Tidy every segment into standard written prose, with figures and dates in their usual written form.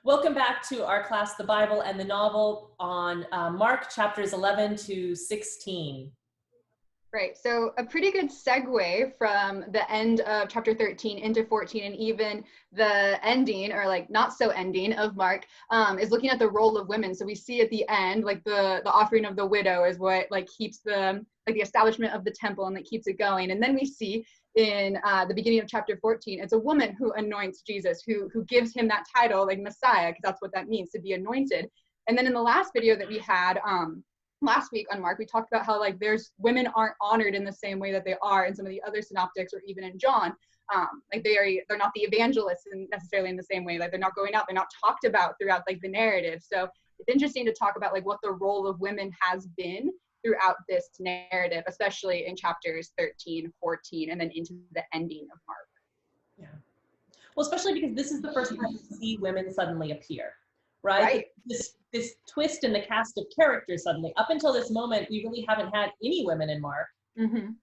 Welcome back to our class, The Bible and the Novel, on Mark chapters 11 to 16. Right. So a pretty good segue from the end of chapter 13 into 14, and even the ending, or like not so ending, of Mark, is looking at the role of women. So we see at the end, like the offering of the widow is what like keeps the establishment of the temple, and that keeps it going. And then we see in the beginning of chapter 14, it's a woman who anoints Jesus, who gives him that title, like Messiah, because that's what that means, to be anointed. And then in the last video that we had, last week on Mark, we talked about how like there's women aren't honored in the same way that they are in some of the other synoptics, or even in John. Like they're not the evangelists necessarily in the same way. Like they're not going out, they're not talked about throughout like the narrative. So it's interesting to talk about like what the role of women has been throughout this narrative, especially in chapters 13, 14, and then into the ending of Mark. Yeah. Well, especially because this is the first time we see women suddenly appear, right? Right. This twist in the cast of characters suddenly. Up until this moment, we really haven't had any women in Mark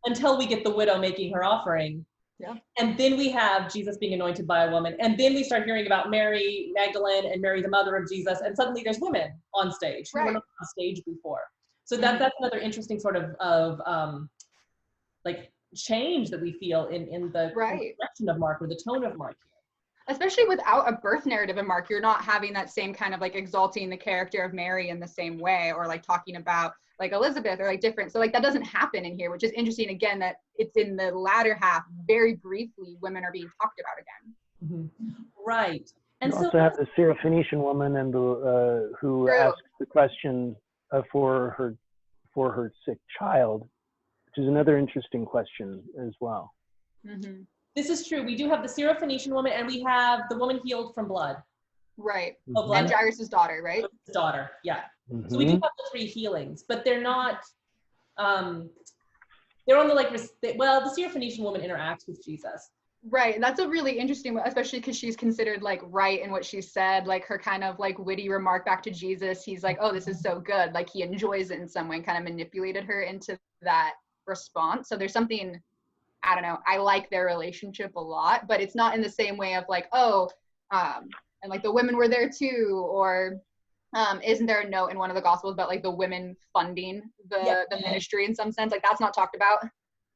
until we get the widow making her offering. Yeah. And then we have Jesus being anointed by a woman. And then we start hearing about Mary Magdalene and Mary, the mother of Jesus. And suddenly there's women on stage who were not on stage before. So that's another interesting sort of like change that we feel in the direction of Mark, or the tone of Mark here. Especially without a birth narrative in Mark, you're not having that same kind of like exalting the character of Mary in the same way, or like talking about like Elizabeth, or like different. So like that doesn't happen in here, which is interesting. Again, that it's in the latter half, very briefly, women are being talked about again. Right. And you also have the Syrophoenician woman and who asks the question for her sick child, which is another interesting question as well. This is true. We do have the Syrophoenician woman, and we have the woman healed from blood. Right. And Jairus' daughter, right? His daughter, yeah. So we do have the three healings, but they're not, they're on the like, well, the Syrophoenician woman interacts with Jesus. Right. And that's a really interesting one, especially because she's considered like right in what she said, like her kind of like witty remark back to Jesus. He's like, oh, this is so good. Like he enjoys it in some way, and kind of manipulated her into that response. So there's something, I don't know, I like their relationship a lot, but it's not in the same way of like, oh, and like the women were there too, or isn't there a note in one of the Gospels about like the women funding the ministry in some sense? Like that's not talked about.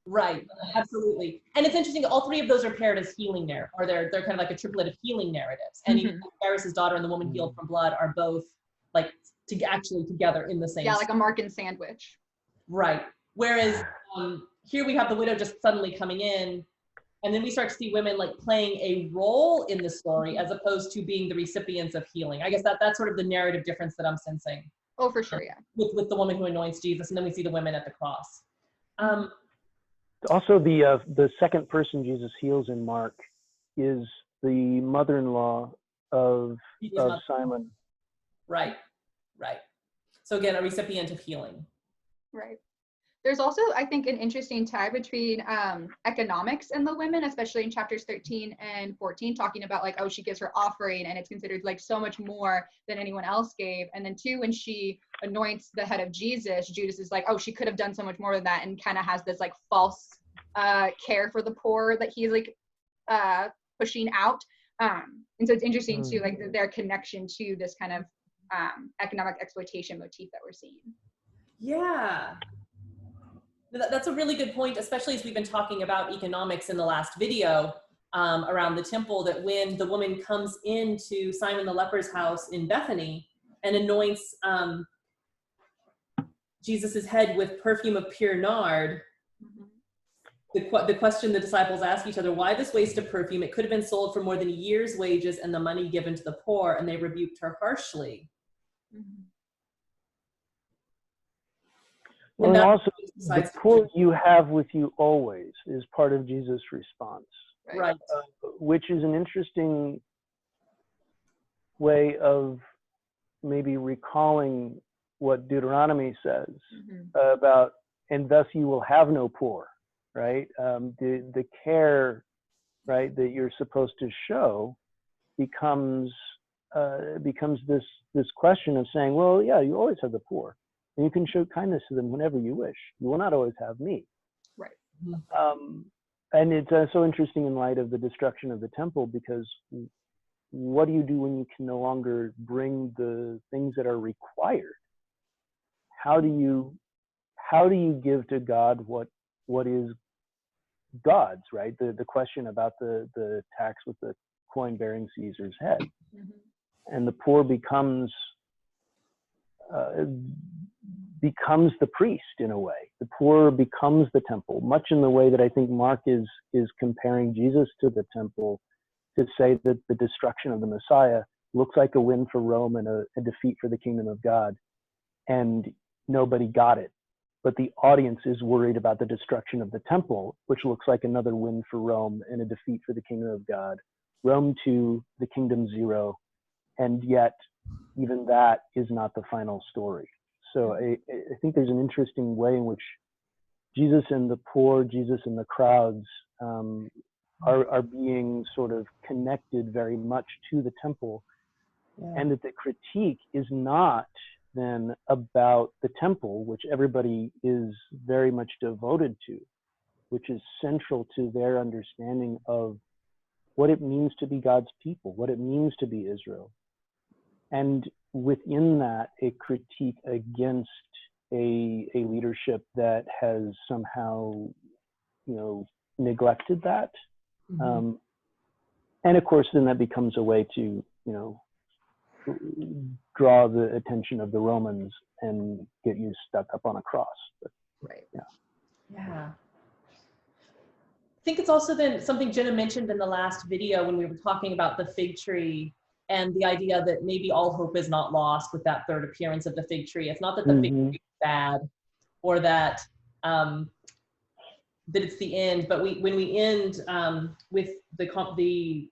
Right, absolutely. And it's interesting, all three of those are paired as healing narratives, or they're kind of like a triplet of healing narratives. And even Jairus' daughter and the woman healed from blood are both like actually together in the same. Yeah, like a Markan sandwich. Right. Whereas here we have the widow just suddenly coming in, and then we start to see women like playing a role in the story as opposed to being the recipients of healing. I guess that's sort of the narrative difference that I'm sensing. Oh, for sure, yeah. With the woman who anoints Jesus, and then we see the women at the cross. Also, the second person Jesus heals in Mark is the mother-in-law of Simon. Right. So again, a recipient of healing. Right. There's also, I think, an interesting tie between economics and the women, especially in chapters 13 and 14, talking about like, oh, she gives her offering and it's considered like so much more than anyone else gave. And then two, when she anoints the head of Jesus, Judas is like, oh, she could have done so much more than that, and kind of has this like false care for the poor that he's like pushing out. And so it's interesting too, like their connection to this kind of economic exploitation motif that we're seeing. Yeah. That's a really good point, especially as we've been talking about economics in the last video around the temple, that when the woman comes into Simon the leper's house in Bethany and anoints Jesus's head with perfume of pure nard, the question the disciples ask each other, why this waste of perfume? It could have been sold for more than a year's wages and the money given to the poor, and they rebuked her harshly. Well, and also, the poor you have with you always is part of Jesus' response. Right. Which is an interesting way of maybe recalling what Deuteronomy says about, and thus you will have no poor, right? The care, right, that you're supposed to show becomes this question of saying, well, yeah, you always have the poor. And you can show kindness to them whenever you wish. You will not always have me. Right. And it's so interesting in light of the destruction of the temple, because what do you do when you can no longer bring the things that are required? How do you give to God what is God's, right? The question about the tax with the coin bearing Caesar's head. Mm-hmm. And the poor becomes the priest in a way. The poor becomes the temple, much in the way that I think Mark is comparing Jesus to the temple, to say that the destruction of the Messiah looks like a win for Rome and a defeat for the kingdom of God. And nobody got it. But the audience is worried about the destruction of the temple, which looks like another win for Rome and a defeat for the kingdom of God. Rome 2, the kingdom 0. And yet, even that is not the final story. So I think there's an interesting way in which Jesus and the poor, Jesus and the crowds are being sort of connected very much to the temple. Yeah. And that the critique is not then about the temple, which everybody is very much devoted to, which is central to their understanding of what it means to be God's people, what it means to be Israel. And within that, a critique against a leadership that has somehow, neglected that. Mm-hmm. And of course, then that becomes a way to, draw the attention of the Romans and get you stuck up on a cross. But, right. Yeah. Yeah. I think it's also then something Jenna mentioned in the last video when we were talking about the fig tree and the idea that maybe all hope is not lost with that third appearance of the fig tree. It's not that the mm-hmm. fig tree is bad or that that it's the end, but when we end with the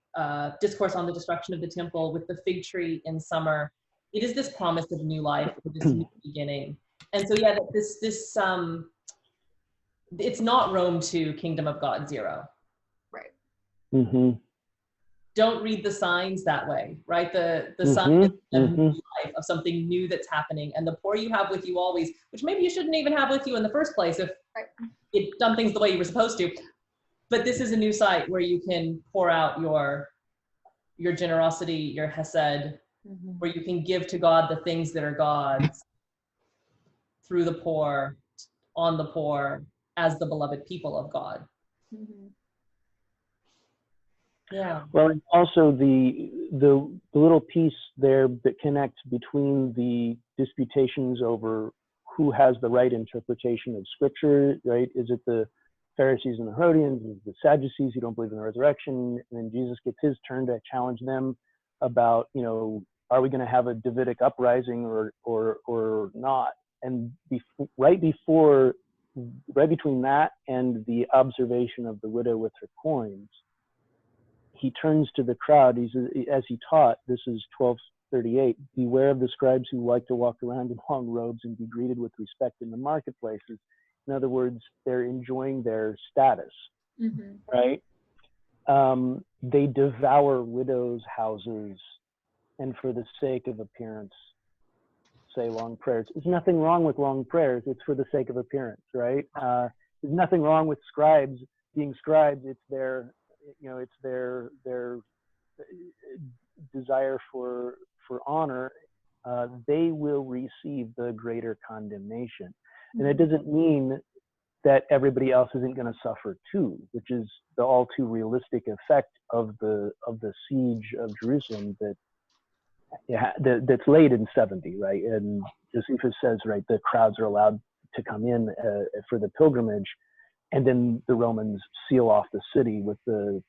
discourse on the destruction of the temple with the fig tree in summer, it is this promise of new life, this new beginning. And so yeah, this it's not Rome 2, Kingdom of God 0. Right. Mm-hmm. Don't read the signs that way, right? The mm-hmm. sign of mm-hmm. new life, of something new that's happening, and the poor you have with you always, which maybe you shouldn't even have with you in the first place if it done things the way you were supposed to. But this is a new site where you can pour out your generosity, your hesed, mm-hmm. where you can give to God the things that are God's through the poor, on the poor, as the beloved people of God. Mm-hmm. Yeah. Well, and also the little piece there that connects between the disputations over who has the right interpretation of Scripture, right? Is it the Pharisees and the Herodians? Is it the Sadducees who don't believe in the resurrection? And then Jesus gets his turn to challenge them about, are we going to have a Davidic uprising or not? And right between that and the observation of the widow with her coins, he turns to the crowd. As he taught, this is 12:38, beware of the scribes who like to walk around in long robes and be greeted with respect in the marketplaces. In other words, they're enjoying their status, mm-hmm. right? They devour widows' houses, and for the sake of appearance, say long prayers. There's nothing wrong with long prayers. It's for the sake of appearance, right? There's nothing wrong with scribes being scribes. It's their desire for honor. They will receive the greater condemnation. Mm-hmm. And it doesn't mean that everybody else isn't going to suffer too, which is the all too realistic effect of the siege of Jerusalem that's laid in 70, right? And Josephus says, right, the crowds are allowed to come in for the pilgrimage, and then the Romans seal off the city with the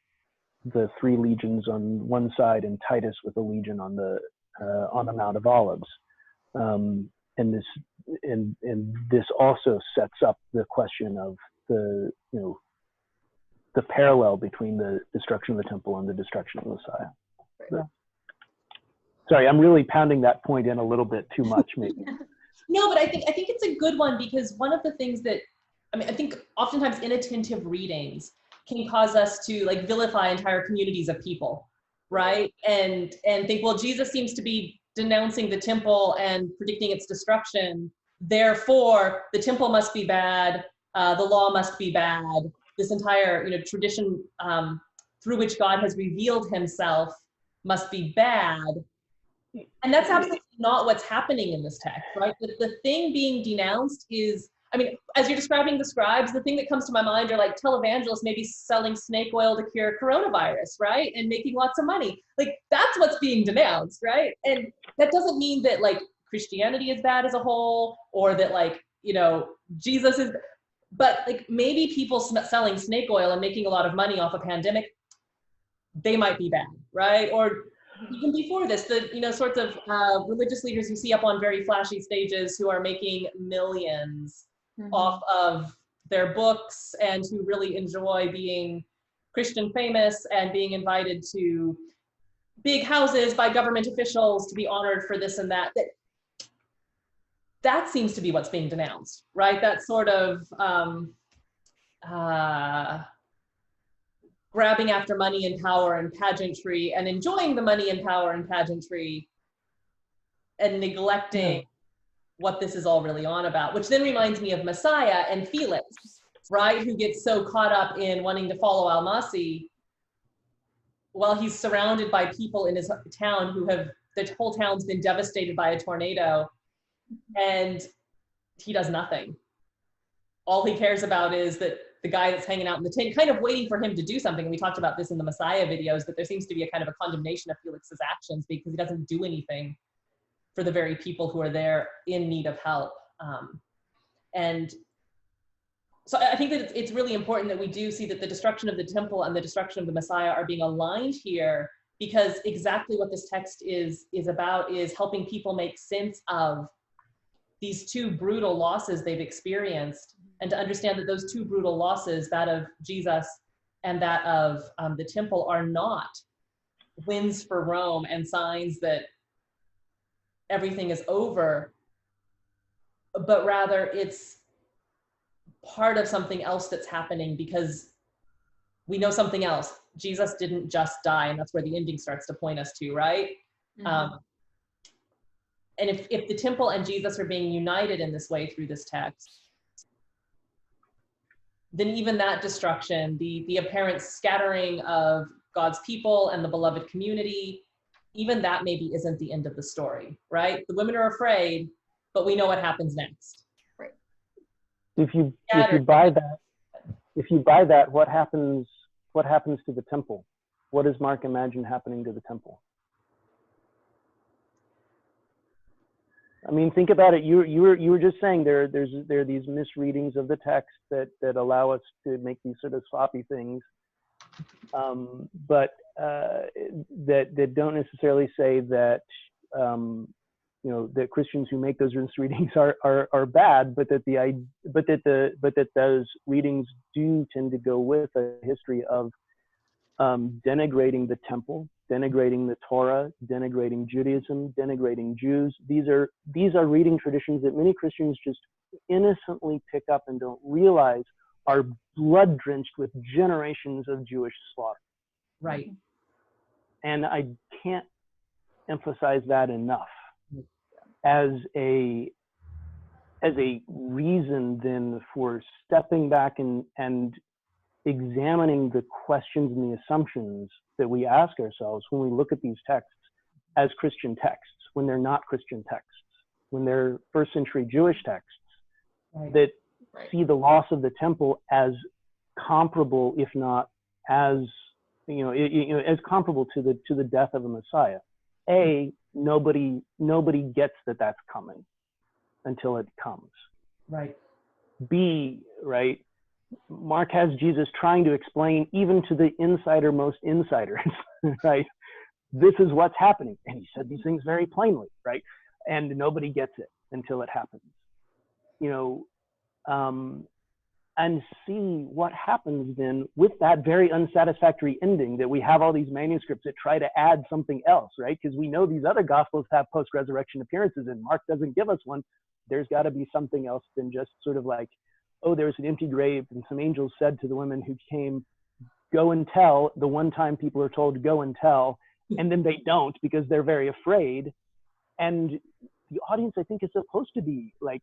3 legions on one side and Titus with a legion on the Mount of Olives. And this also sets up the question of the parallel between the destruction of the temple and the destruction of the Messiah. So, sorry, I'm really pounding that point in a little bit too much, maybe. No, but I think it's a good one, because one of the things that, I think oftentimes inattentive readings can cause us to vilify entire communities of people, right? And think, well, Jesus seems to be denouncing the temple and predicting its destruction. Therefore, the temple must be bad. The law must be bad. This entire, tradition through which God has revealed himself must be bad. And that's absolutely not what's happening in this text, right? The thing being denounced is, I mean, as you're describing the scribes, the thing that comes to my mind are like televangelists maybe selling snake oil to cure coronavirus, right? And making lots of money. Like, that's what's being denounced, right? And that doesn't mean that like Christianity is bad as a whole, or that like, you know, Jesus is, but like maybe people selling snake oil and making a lot of money off a pandemic, they might be bad, right? Or even before this, the, you know, sorts of religious leaders you see up on very flashy stages who are making millions off of their books, and who really enjoy being Christian famous and being invited to big houses by government officials to be honored for this and that. That seems to be what's being denounced, right? That sort of grabbing after money and power and pageantry and enjoying the money and power and pageantry and neglecting what this is all really on about, which then reminds me of Messiah and Felix, right? Who gets so caught up in wanting to follow Al-Masi while he's surrounded by people in his town who have, the whole town's been devastated by a tornado, and he does nothing. All he cares about is that the guy that's hanging out in the tent, kind of waiting for him to do something. And we talked about this in the Messiah videos, that there seems to be a kind of a condemnation of Felix's actions because he doesn't do anything for the very people who are there in need of help. And so I think that it's really important that we do see that the destruction of the temple and the destruction of the Messiah are being aligned here, because exactly what this text is about is helping people make sense of these two brutal losses they've experienced, and to understand that those two brutal losses, that of Jesus and that of the temple, are not wins for Rome and signs that everything is over, but rather it's part of something else that's happening, because we know something else. Jesus didn't just die, and that's where the ending starts to point us to, right? And if the temple and Jesus are being united in this way through this text, then even that destruction, the apparent scattering of God's people and the beloved community, even that maybe isn't the end of the story, right? The women are afraid, but we know what happens next. Right. If you buy that, what happens to the temple? What does Mark imagine happening to the temple? I mean, think about it. You were just saying there are these misreadings of the text that allow us to make these sort of sloppy things, but that don't necessarily say that you know, that Christians who make those misreadings are bad, but that those readings do tend to go with a history of denigrating the temple, denigrating the Torah, denigrating Judaism, denigrating Jews. These are reading traditions that many Christians just innocently pick up and don't realize are blood drenched with generations of Jewish slaughter. Right. And I can't emphasize that enough as a reason then for stepping back and examining the questions and the assumptions that we ask ourselves when we look at these texts as Christian texts, when they're not Christian texts, when they're first century Jewish texts, that see the loss of the temple as comparable, if not as, as comparable to the death of a Messiah. Nobody gets that that's coming until it comes. Right. B, right, Mark has Jesus trying to explain even to the most insiders, right? This is what's happening. And he said these things very plainly, right? And nobody gets it until it happens. And see what happens then with that very unsatisfactory ending, that we have all these manuscripts that try to add something else, right? Because we know these other gospels have post-resurrection appearances and Mark doesn't give us one. There's got to be something else than just sort of like, oh, there's an empty grave and some angels said to the women who came, go and tell. The one time people are told to go and tell, and then they don't because they're very afraid. And the audience, I think, is supposed to be like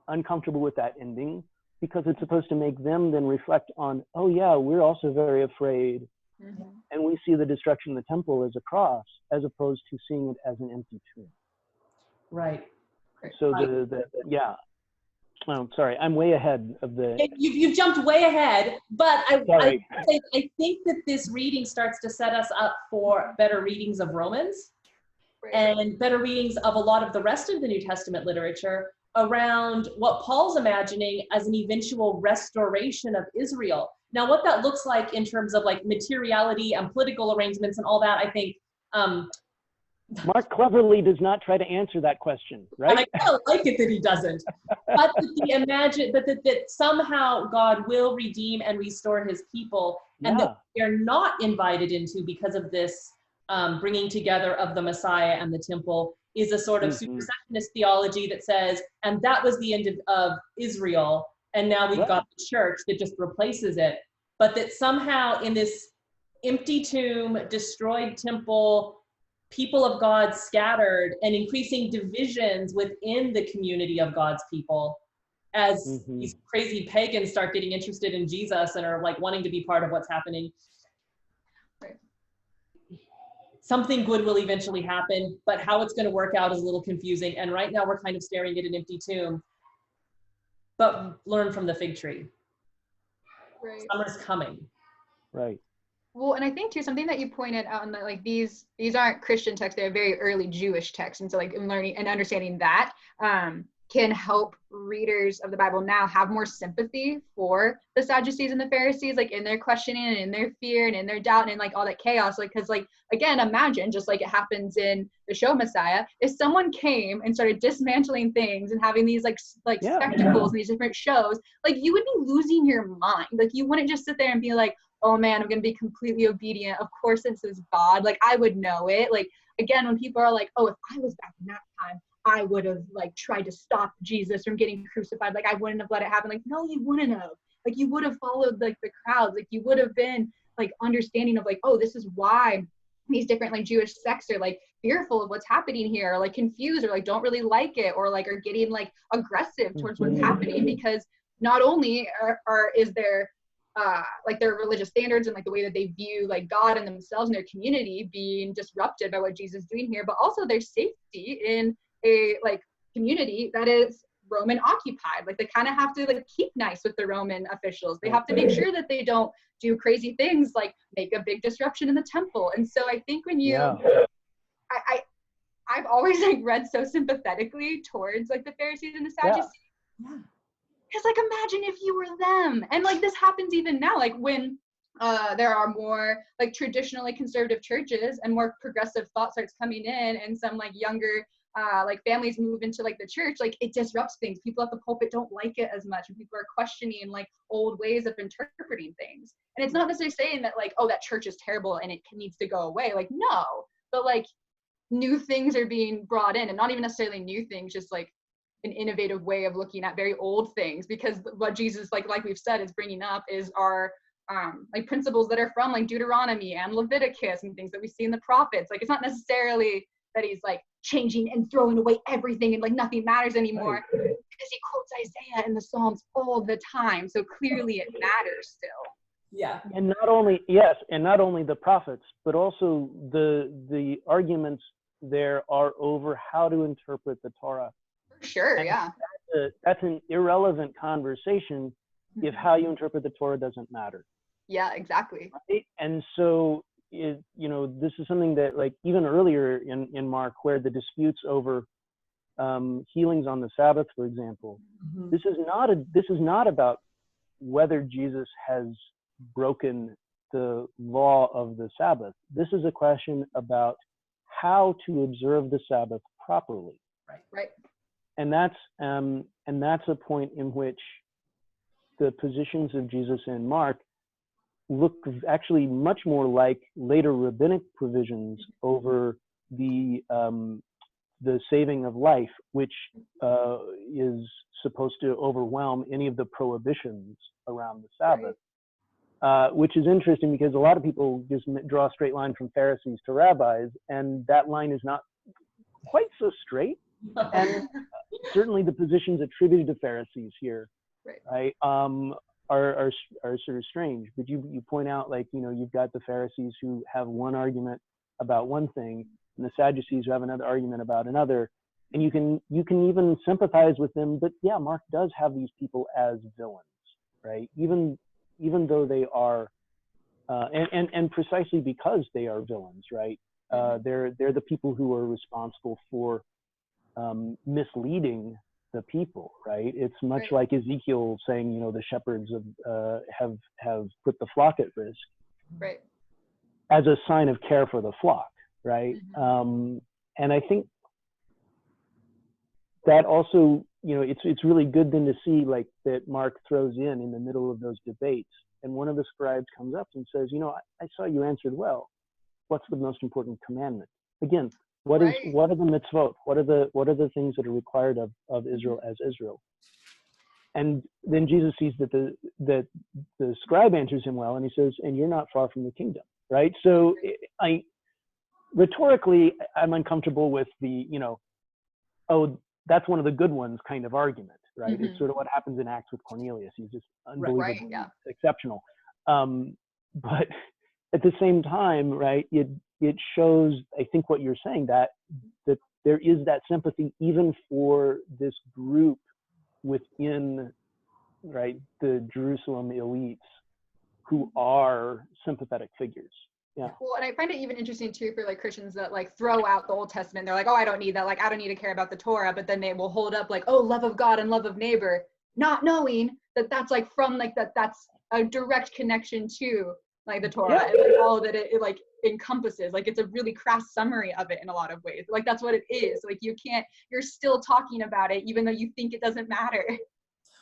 uncomfortable with that ending, because it's supposed to make them then reflect on, oh yeah, we're also very afraid And we see the destruction of the temple as a cross, as opposed to seeing it as an empty tomb. Right. So yeah. Oh, sorry, I'm way ahead of the. You've jumped way ahead, but I think that this reading starts to set us up for better readings of Romans and better readings of a lot of the rest of the New Testament literature around what Paul's imagining as an eventual restoration of Israel. Now, what that looks like in terms of like materiality and political arrangements and all that, I think. Mark cleverly does not try to answer that question, right? And I kind of like it that he doesn't. But that somehow God will redeem and restore his people, and that they're not invited into because of this bringing together of the Messiah and the temple is a sort of supersessionist theology that says, and that was the end of Israel, and now we've got the church that just replaces it. But that somehow in this empty tomb, destroyed temple, people of God scattered, and increasing divisions within the community of God's people as these crazy pagans start getting interested in Jesus and are like wanting to be part of what's happening. Something good will eventually happen, but how it's going to work out is a little confusing. And right now we're kind of staring at an empty tomb. But learn from the fig tree. Right. Summer's coming. Right. Well, and I think too, something that you pointed out in that, like, these aren't Christian texts, they're very early Jewish texts. And so like learning and understanding that can help readers of the Bible now have more sympathy for the Sadducees and the Pharisees, like in their questioning and in their fear and in their doubt and like all that chaos. Like, cause like, again, imagine just like it happens in the show Messiah, if someone came and started dismantling things and having these like spectacles and these different shows, like you would be losing your mind. Like you wouldn't just sit there and be like, oh man, I'm going to be completely obedient. Of course, this is God. Like I would know it. Like, again, when people are like, oh, if I was back in that time, I would have like tried to stop Jesus from getting crucified. Like I wouldn't have let it happen. Like, no, you wouldn't have. Like you would have followed like the crowds. Like you would have been like understanding of like, oh, this is why these different like Jewish sects are like fearful of what's happening here, or like confused, or like don't really like it, or like are getting like aggressive towards what's happening, because not only is there like their religious standards and like the way that they view like God and themselves and their community being disrupted by what Jesus is doing here, but also their safety in a like community that is Roman occupied. Like they kind of have to like keep nice with the Roman officials. They have to make sure that they don't do crazy things like make a big disruption in the temple. And so I think when you I've always like read so sympathetically towards like the Pharisees and the Sadducees. Because like imagine if you were them. And like this happens even now, like when there are more like traditionally conservative churches and more progressive thought starts coming in, and some like younger like families move into like the church, like it disrupts things. People at the pulpit don't like it as much, and people are questioning like old ways of interpreting things. And it's not necessarily saying that like, oh, that church is terrible and it needs to go away. Like no, but like new things are being brought in, and not even necessarily new things, just like an innovative way of looking at very old things. Because what Jesus like we've said is bringing up is our like principles that are from like Deuteronomy and Leviticus and things that we see in the prophets. Like it's not necessarily that he's like changing and throwing away everything and like nothing matters anymore, because he quotes Isaiah in the Psalms all the time. So clearly it matters still. Yeah. And not only the prophets, but also the arguments there are over how to interpret the Torah. For sure, and yeah. That's an irrelevant conversation if how you interpret the Torah doesn't matter. Yeah, exactly. Right? And so this is something that like even earlier in Mark, where the disputes over healings on the Sabbath, for example, this is not about whether Jesus has broken the law of the Sabbath. This is a question about how to observe the Sabbath properly. Right. And that's a point in which the positions of Jesus and Mark look actually much more like later rabbinic provisions over the saving of life, which is supposed to overwhelm any of the prohibitions around the Sabbath. Which is interesting because a lot of people just draw a straight line from Pharisees to rabbis, and that line is not quite so straight. And certainly the positions attributed to Pharisees here, right, are sort of strange. But you point out, like, you've got the Pharisees who have one argument about one thing, and the Sadducees who have another argument about another, and you can even sympathize with them. But yeah, Mark does have these people as villains, right? Even though they are, and precisely because they are villains, right? They're the people who are responsible for misleading the people, right? It's much like Ezekiel saying, the shepherds have put the flock at risk, right, as a sign of care for the flock, right? And I think that also, it's really good then to see, like, that Mark throws in the middle of those debates, and one of the scribes comes up and says, I saw you answered well. What's the most important commandment? Again, what are the mitzvot? What are the things that are required of Israel as Israel? And then Jesus sees that the scribe answers him well, and he says, and you're not far from the kingdom, right? So rhetorically, I'm uncomfortable with the, oh, that's one of the good ones kind of argument, right? It's sort of what happens in Acts with Cornelius. He's just unbelievably exceptional. But at the same time, right, it shows, I think, what you're saying, that there is that sympathy even for this group within, right, the Jerusalem elites who are sympathetic figures. Yeah. Well, and I find it even interesting too for like Christians that like throw out the Old Testament. They're like, oh, I don't need that. Like, I don't need to care about the Torah. But then they will hold up like, oh, love of God and love of neighbor, not knowing that that's like from like that's a direct connection to like the Torah and like all that it like encompasses. Like, it's a really crass summary of it in a lot of ways. Like, that's what it is. Like, you're still talking about it even though you think it doesn't matter.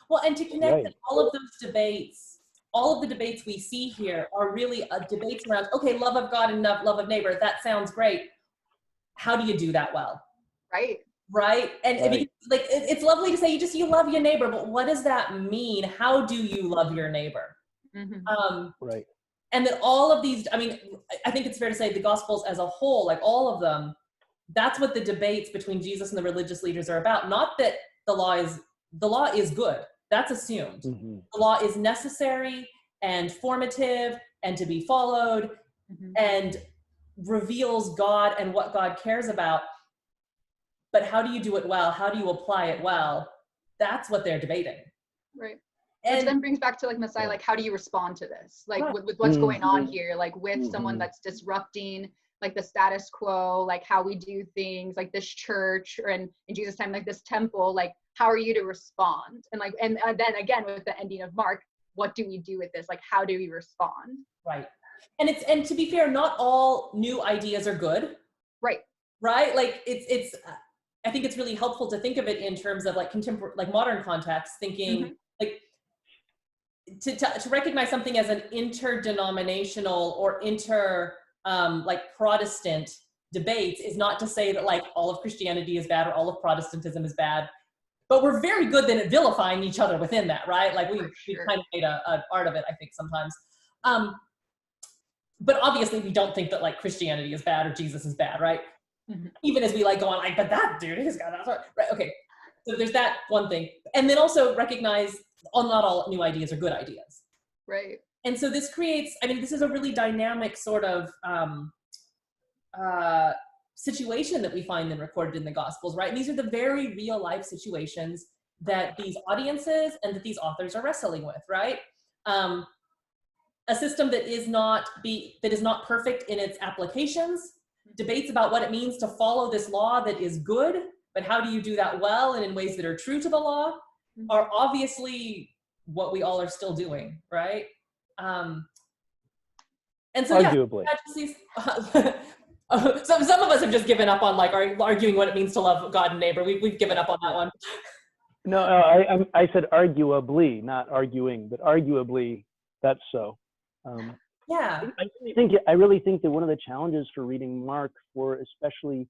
Well, and to connect all of those debates, all of the debates we see here are really debates around, okay, love of God and love of neighbor. That sounds great. How do you do that well? Right. Right. And like, it's lovely to say you love your neighbor, but what does that mean? How do you love your neighbor? Right. And that all of these, I mean, I think it's fair to say the Gospels as a whole, like all of them, that's what the debates between Jesus and the religious leaders are about. Not that the law is good. That's assumed. The law is necessary and formative and to be followed and reveals God and what God cares about. But how do you do it well? How do you apply it well? That's what they're debating. Right. Which then brings back to like Messiah, like, how do you respond to this? Like with what's going on here, like with someone that's disrupting like the status quo, like how we do things, like this church, or in Jesus' time, like this temple, like how are you to respond? And like, and then again, with the ending of Mark, what do we do with this? Like, how do we respond? Right. And to be fair, not all new ideas are good. Right. Right. Like it's, I think it's really helpful to think of it in terms of like contemporary, like modern context, thinking like to recognize something as an interdenominational or like Protestant debates is not to say that like all of Christianity is bad or all of Protestantism is bad, but we're very good then at vilifying each other within that, right? Like we've kind of made a art of it, I think, sometimes. But obviously we don't think that like Christianity is bad or Jesus is bad, right? Even as we like go on like, but that dude, he's got that, right? Okay, so there's that one thing. And then also recognize not all new ideas are good ideas. Right. And so this creates, I mean, this is a really dynamic sort of situation that we find then recorded in the Gospels, right? And these are the very real life situations that these audiences and that these authors are wrestling with, right? A system that is not perfect in its applications, debates about what it means to follow this law that is good, but how do you do that well and in ways that are true to the law, are obviously what we all are still doing, right? And so arguably. So some of us have just given up on like arguing what it means to love God and neighbor. We've given up on that one. No, I said arguably, not arguing, but arguably that's so. I really think that one of the challenges for reading Mark for especially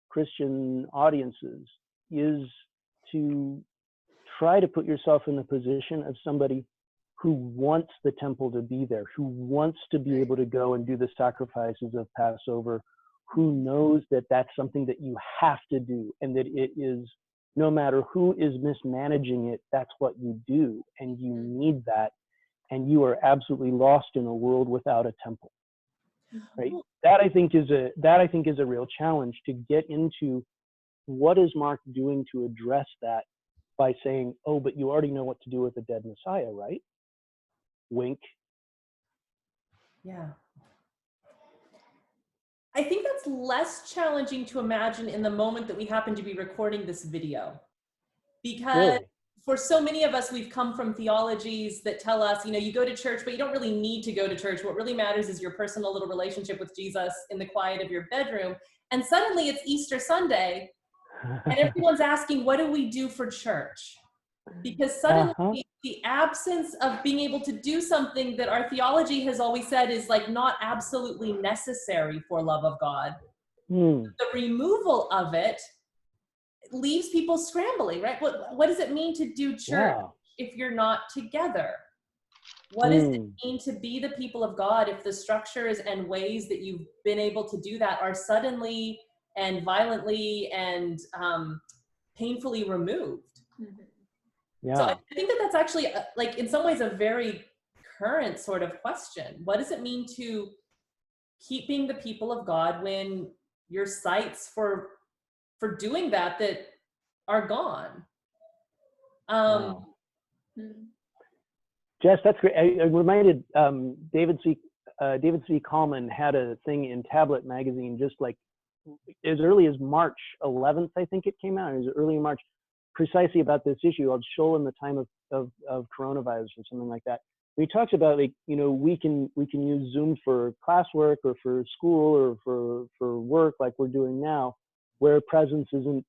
Christian audiences is to try to put yourself in the position of somebody who wants the temple to be there, who wants to be able to go and do the sacrifices of Passover, who knows that that's something that you have to do and that it is, no matter who is mismanaging it, that's what you do and you need that. and you are absolutely lost in a world without a temple, right? That I think is a real challenge, to get into what is Mark doing to address that by saying, oh, but you already know what to do with the dead Messiah, right? Wink. Yeah. I think that's less challenging to imagine in the moment that we happen to be recording this video. Because Really? for so many of us, we've come from theologies that tell us, you know, you go to church, but you don't really need to go to church. What really matters is your personal little relationship with Jesus in the quiet of your bedroom. And suddenly it's Easter Sunday, and everyone's asking, what do we do for church? Because suddenly the absence of being able to do something that our theology has always said is like not absolutely necessary for love of God, the removal of it leaves people scrambling, right? What does it mean to do church if you're not together? What does it mean to be the people of God if the structures and ways that you've been able to do that are suddenly and violently and painfully removed? Yeah. So I think that that's actually like in some ways a very current sort of question. What does it mean to keep being the people of God when your sites for doing that are gone? Wow. Jess, that's great. I reminded David C. Coleman had a thing in Tablet magazine just like as early as March 11th, I think it came out. It was early in March, precisely about this issue of Shoal in the time of coronavirus or something like that. We talked about, like, you know, we can use Zoom for classwork or for school or for work like we're doing now, where presence isn't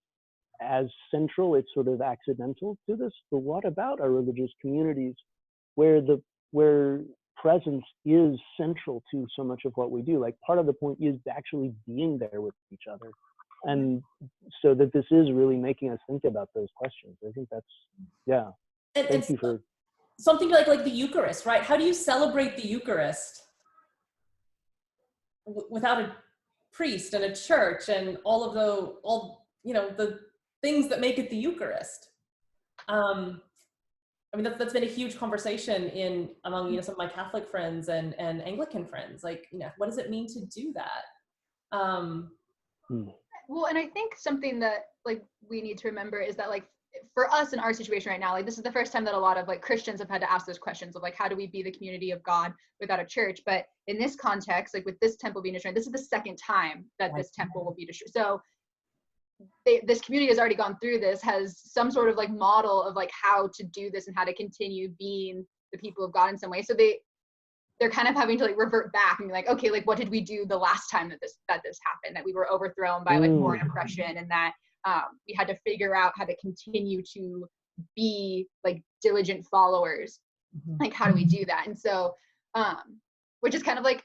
as central, it's sort of accidental to this. But what about our religious communities where presence is central to so much of what we do? Like, part of the point is actually being there with each other. And so that this is really making us think about those questions. I think that's, yeah. Thank you for something like the Eucharist, right? How do you celebrate the Eucharist without a priest and a church and all you know, the things that make it the Eucharist? I mean, that's been a huge conversation among, you know, some of my Catholic friends and Anglican friends. Like, you know, what does it mean to do that? Well, and I think something that like we need to remember is that, like, for us in our situation right now, like, this is the first time that a lot of like Christians have had to ask those questions of like, how do we be the community of God without a church? But in this context, like with this temple being destroyed, this is the second time that this temple will be destroyed. So this community has already gone through this, has some sort of like model of like how to do this and how to continue being the people of God in some way. So they're kind of having to like revert back and be like, okay, like what did we do the last time that this happened, that we were overthrown by like more oppression, and that we had to figure out how to continue to be like diligent followers. Like, how do we do that? And so which is kind of like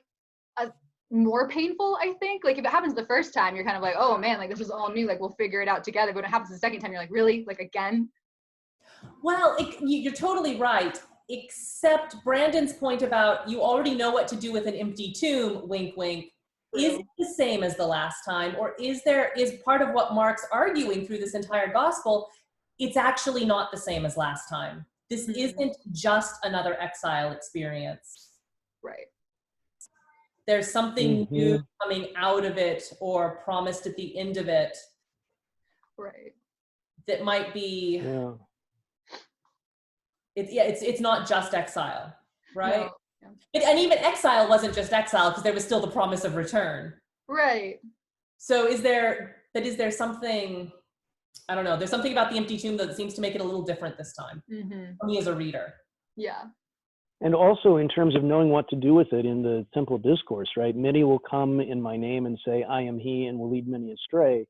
a more painful, I think. Like, if it happens the first time, you're kind of like, oh man, like this is all new, like we'll figure it out together. But when it happens the second time, you're like, really? Like, again? Well, you're totally right, except Brandon's point about you already know what to do with an empty tomb, wink, wink, is it the same as the last time? Or is part of what Mark's arguing through this entire gospel, it's actually not the same as last time. This isn't just another exile experience. Right. There's something new coming out of it or promised at the end of it. Right. That might be, it's not just exile, right? No. And even exile wasn't just exile, because there was still the promise of return. Right. So is there something, I don't know, there's something about the empty tomb that seems to make it a little different this time, for me as a reader. Yeah. And also in terms of knowing what to do with it in the temple discourse, right? Many will come in my name and say, I am he, and will lead many astray.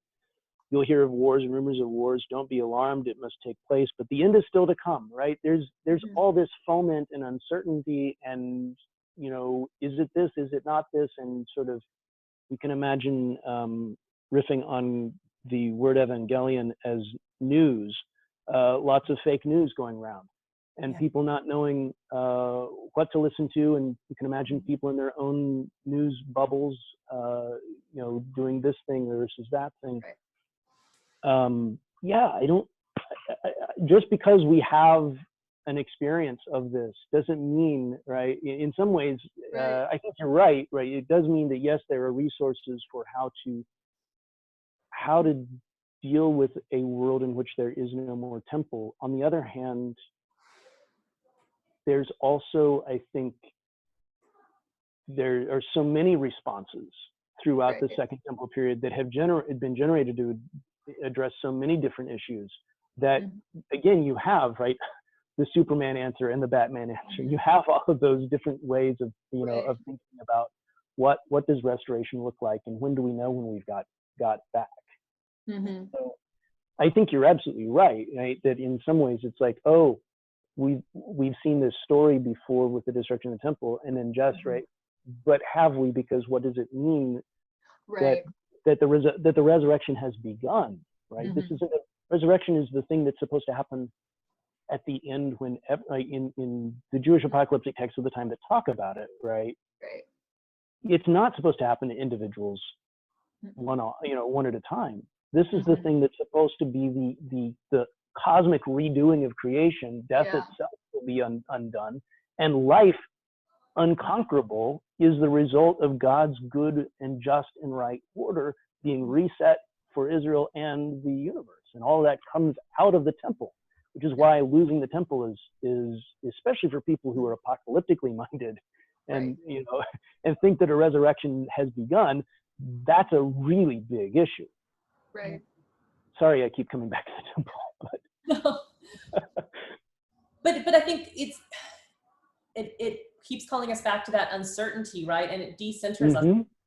You'll hear of wars and rumors of wars. Don't be alarmed. It must take place. But the end is still to come, right? There's all this foment and uncertainty, and, you know, is it this? Is it not this? And sort of, you can imagine riffing on the word evangelion as news, lots of fake news going around, and people not knowing what to listen to. And you can imagine people in their own news bubbles, you know, doing this thing versus that thing. Right. Yeah, just because we have an experience of this doesn't mean, right, in some ways, Right. I think you're right, it does mean that yes, there are resources for how to deal with a world in which there is no more temple. On the other hand, there's also, I think, there are so many responses throughout the Right. Second Temple period that have been generated to address so many different issues that, again, you have, right, the Superman answer and the Batman answer. You have all of those different ways of, you know, Right. of thinking about what does restoration look like, and when do we know when we've got back. Mm-hmm. So I think you're absolutely right, that in some ways it's like, oh, we've seen this story before with the destruction of the temple, and then just right, but have we? Because what does it mean Right. that the resurrection has begun? Right. This isn't resurrection is the thing that's supposed to happen at the end when in the Jewish apocalyptic texts of the time that talk about it. Right. Right. It's not supposed to happen to individuals one at a time. This is the thing that's supposed to be the cosmic redoing of creation. Death itself will be undone, and life, unconquerable, is the result of God's good and just and right order being reset for Israel and the universe. And all of that comes out of the temple, which is why losing the temple is especially for people who are apocalyptically minded and and think that a resurrection has begun. That's a really big issue. Right. Sorry, I keep coming back to the temple, but I think it keeps calling us back to that uncertainty, right? And it decenters us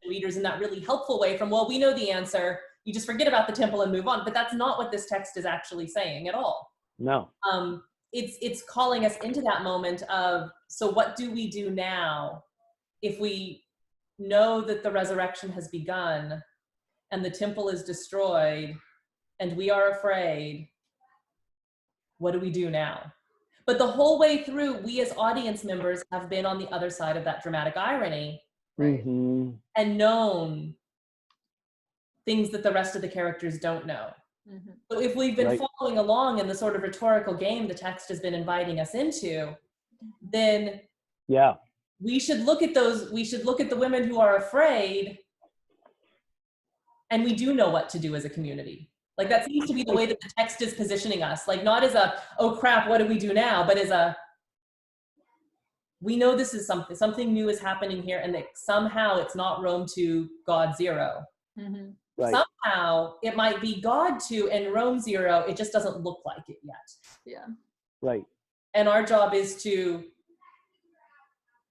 readers in that really helpful way from, well, we know the answer, you just forget about the temple and move on. But that's not what this text is actually saying at all. No. It's calling us into that moment of, so what do we do now if we know that the resurrection has begun and the temple is destroyed and we are afraid? What do we do now? But the whole way through, we as audience members have been on the other side of that dramatic irony, right? And known things that the rest of the characters don't know. So if we've been following along in the sort of rhetorical game the text has been inviting us into, then we should look at the women who are afraid, and we do know what to do as a community. Like, that seems to be the way that the text is positioning us. Like, not as a, oh crap, what do we do now? But as a, we know this is something new is happening here, and that somehow it's not Rome 2, God 0. Somehow it might be God 2 and Rome 0. It just doesn't look like it yet. Right. And our job is to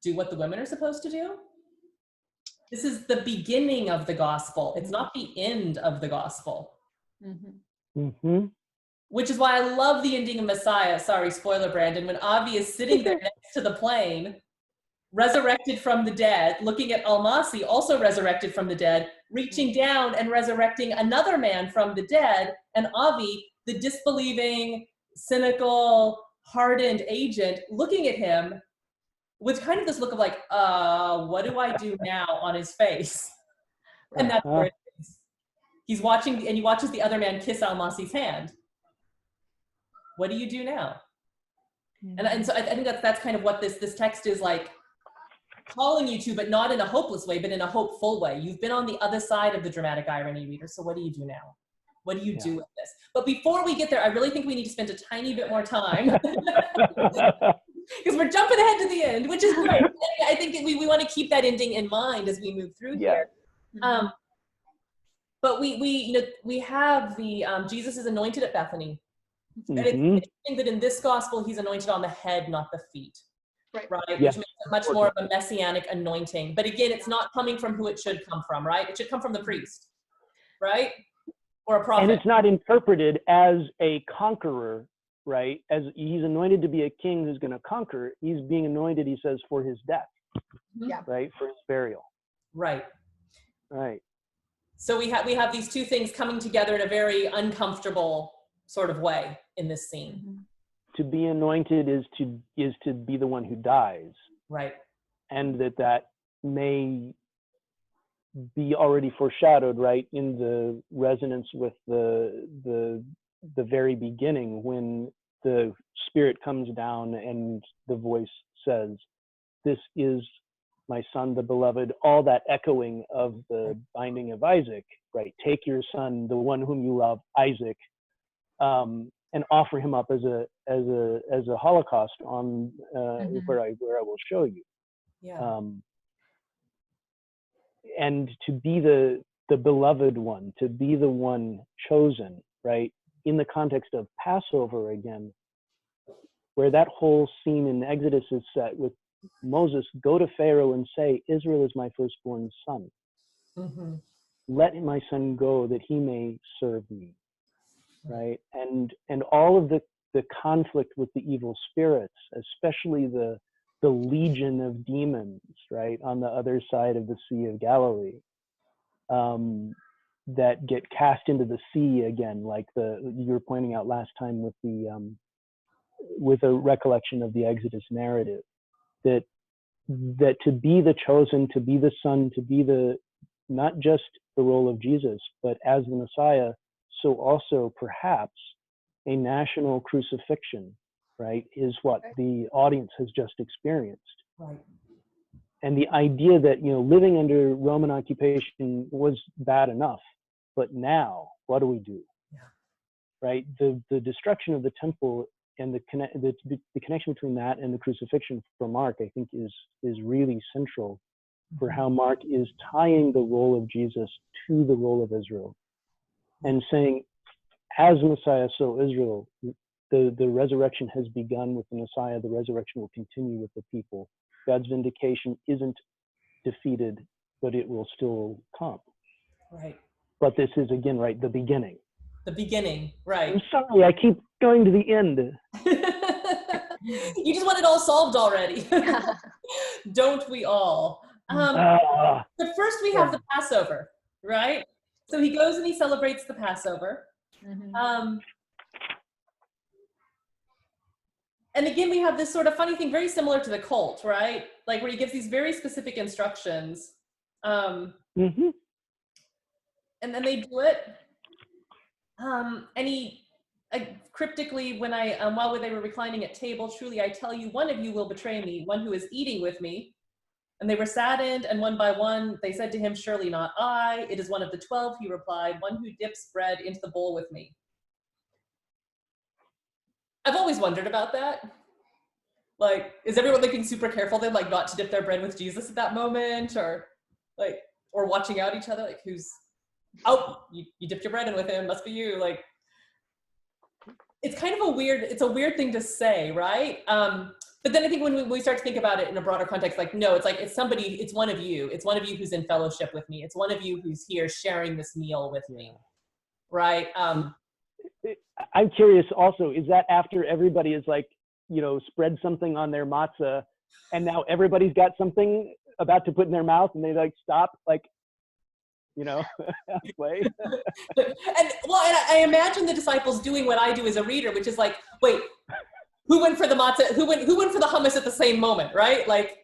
do what the women are supposed to do. This is the beginning of the gospel. It's not the end of the gospel. Which is why I love the ending of Messiah. Sorry, spoiler, Brandon. When Avi is sitting there next to the plane, resurrected from the dead, looking at Almasi, also resurrected from the dead, reaching down and resurrecting another man from the dead, and Avi, the disbelieving, cynical, hardened agent, looking at him with kind of this look of like, what do I do now on his face? And that's where it is. He's watching, and he watches the other man kiss Almasi's hand. What do you do now? And so I think that's kind of what this text is like calling you to, but not in a hopeless way, but in a hopeful way. You've been on the other side of the dramatic irony, reader. So what do you do now? What do you do with this? But before we get there, I really think we need to spend a tiny bit more time because we're jumping ahead to the end, which is great. I think that we want to keep that ending in mind as we move through here. But we have the Jesus is anointed at Bethany. And it's interesting that in this gospel, he's anointed on the head, not the feet. Right? Which makes it much more of a messianic anointing. But again, it's not coming from who it should come from, right? It should come from the priest, right? Or a prophet. And it's not interpreted as a conqueror, right? As he's anointed to be a king who's going to conquer. He's being anointed, he says, for his death, right? For his burial. Right. Right. So we have these two things coming together in a very uncomfortable sort of way in this scene. To be anointed is to be the one who dies. Right. And that may be already foreshadowed, right, in the resonance with the very beginning when the Spirit comes down and the voice says, "This is my son, the beloved," all that echoing of the binding of Isaac, right? Take your son, the one whom you love, Isaac, and offer him up as a holocaust on where I will show you. Yeah. And to be the beloved one, to be the one chosen, right? In the context of Passover again, where that whole scene in Exodus is set with Moses, go to Pharaoh and say, Israel is my firstborn son. Mm-hmm. Let my son go that he may serve me, right? And all of the conflict with the evil spirits, especially the legion of demons, right, on the other side of the Sea of Galilee, that get cast into the sea again, like you were pointing out last time with a recollection of the Exodus narrative, that to be the chosen, to be the son, to be not just the role of Jesus, but as the Messiah, so also perhaps a national crucifixion, right, is what the audience has just experienced. Right. And the idea that, living under Roman occupation was bad enough, but now what do we do? Yeah. Right? The destruction of the temple and the connection between that and the crucifixion for Mark, I think, is really central for how Mark is tying the role of Jesus to the role of Israel, and saying, as Messiah, so Israel. The resurrection has begun with the Messiah. The resurrection will continue with the people. God's vindication isn't defeated, but it will still come. Right. But this is, again, right, the beginning. The beginning, right. I'm sorry, I keep going to the end. You just want it all solved already. Don't we all? But first we have the Passover, right? So he goes and he celebrates the Passover. Mm-hmm. And again, we have this sort of funny thing, very similar to the cult, right? Like where he gives these very specific instructions. Mm-hmm. And then they do it. And he cryptically, while they were reclining at table, truly I tell you, one of you will betray me, one who is eating with me. And they were saddened, and one by one they said to him, surely not I. It is one of the 12, he replied, one who dips bread into the bowl with me. I've always wondered about that. Like, is everyone looking super careful then, like not to dip their bread with Jesus at that moment, or watching out each other, like who's, oh, you dipped your bread in with him, must be you. Like, it's kind of a weird thing to say, right? But then I think when we start to think about it in a broader context, like, no, it's one of you. It's one of you who's in fellowship with me. It's one of you who's here sharing this meal with me, right? I'm curious also, is that after everybody is like, spread something on their matzah, and now everybody's got something about to put in their mouth, and they like stop, like, halfway. And I imagine the disciples doing what I do as a reader, which is like, wait, who went for the matzah? Who went for the hummus at the same moment, right? Like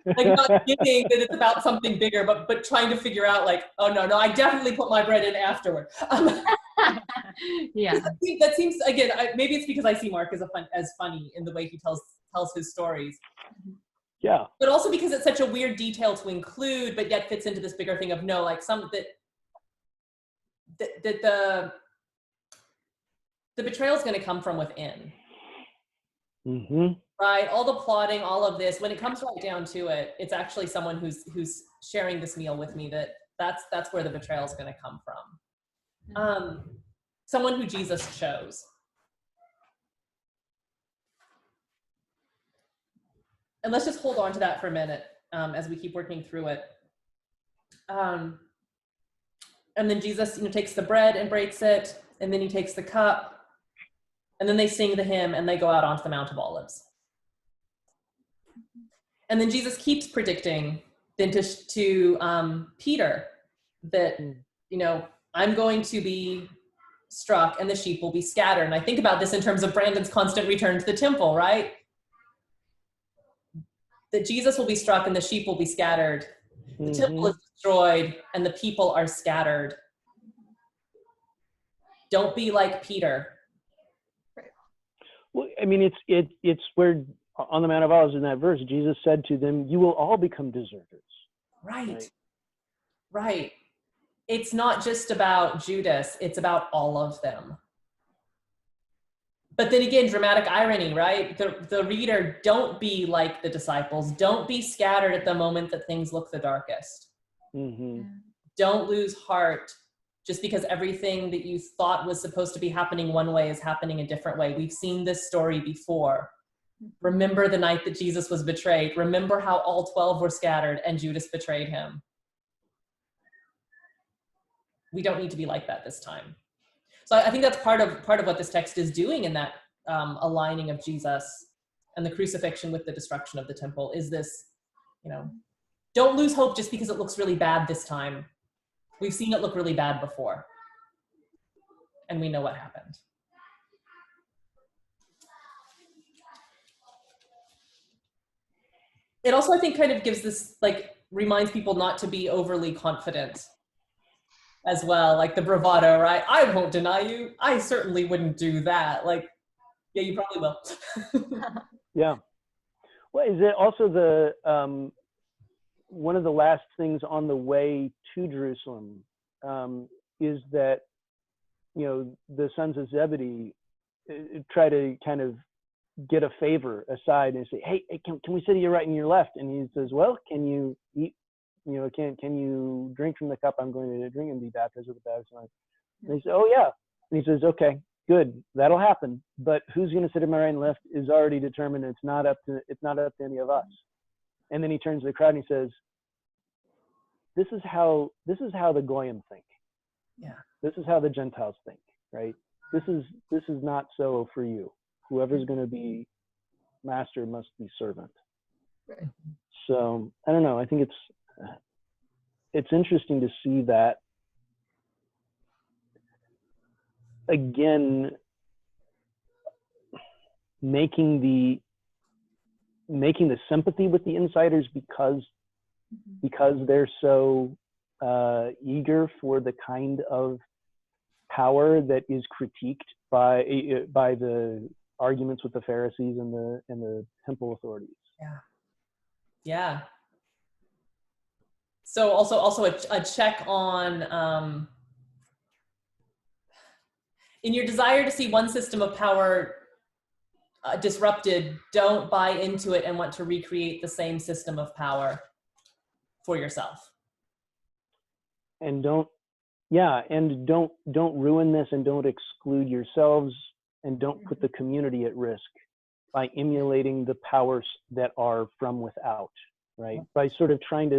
not thinking that it's about something bigger, but trying to figure out, like, oh no, I definitely put my bread in afterward. Yeah. That seems, again, maybe it's because I see Mark as funny in the way he tells his stories. Yeah. But also because it's such a weird detail to include, but yet fits into this bigger thing of no, like the betrayal is going to come from within. Mm-hmm. Right? All the plotting, all of this, when it comes right down to it, it's actually someone who's sharing this meal with me that's where the betrayal is going to come from. Someone who Jesus chose. And let's just hold on to that for a minute as we keep working through it. And then Jesus, takes the bread and breaks it, and then he takes the cup, and then they sing the hymn, and they go out onto the Mount of Olives. And then Jesus keeps predicting then to Peter that, I'm going to be struck and the sheep will be scattered. And I think about this in terms of Brandon's constant return to the temple, right? That Jesus will be struck and the sheep will be scattered. The temple is destroyed and the people are scattered. Don't be like Peter. Well, I mean, it's where on the Mount of Olives in that verse, Jesus said to them, "You will all become deserters." Right. Right. It's not just about Judas, it's about all of them. But then again, dramatic irony, right? The reader, don't be like the disciples. Don't be scattered at the moment that things look the darkest. Mm-hmm. Don't lose heart just because everything that you thought was supposed to be happening one way is happening a different way. We've seen this story before. Remember the night that Jesus was betrayed. Remember how all 12 were scattered and Judas betrayed him. We don't need to be like that this time. So I think that's part of what this text is doing in that aligning of Jesus and the crucifixion with the destruction of the temple is this, don't lose hope just because it looks really bad this time. We've seen it look really bad before. And we know what happened. It also, I think, kind of gives this, reminds people not to be overly confident as well, like the bravado, right? I won't deny you. I certainly wouldn't do that. Yeah, you probably will. Yeah. Well, is it also the one of the last things on the way to Jerusalem is that the sons of Zebedee try to kind of get a favor aside and say, hey, can we sit to your right and your left? And he says, well, can you eat? Can you drink from the cup I'm going to drink and be baptized with the baptism? And he said, oh yeah. And he says, okay, good, that'll happen. But who's going to sit at my right and left is already determined. It's not up to any of us. And then he turns to the crowd and he says, this is how the Goyim think. Yeah. This is how the Gentiles think, right? This is not so for you. Whoever's going to be master must be servant. Right. So I don't know. I think it's interesting to see that again, making the sympathy with the insiders because they're so eager for the kind of power that is critiqued by the arguments with the Pharisees and the temple authorities. Yeah. So also a check on in your desire to see one system of power disrupted, don't buy into it and want to recreate the same system of power for yourself. And don't ruin this, and don't exclude yourselves, and don't put the community at risk by emulating the powers that are from without, right? By sort of trying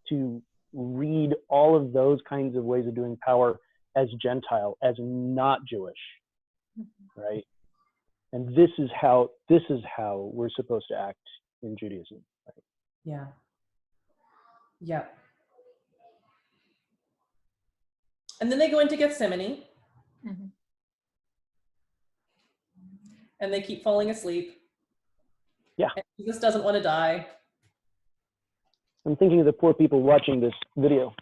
to read all of those kinds of ways of doing power as Gentile, as not Jewish, right? And this is how we're supposed to act in Judaism, right? Yeah. Yeah. And then they go into Gethsemane. Mm-hmm. And they keep falling asleep. Yeah. And Jesus doesn't want to die. I'm thinking of the poor people watching this video.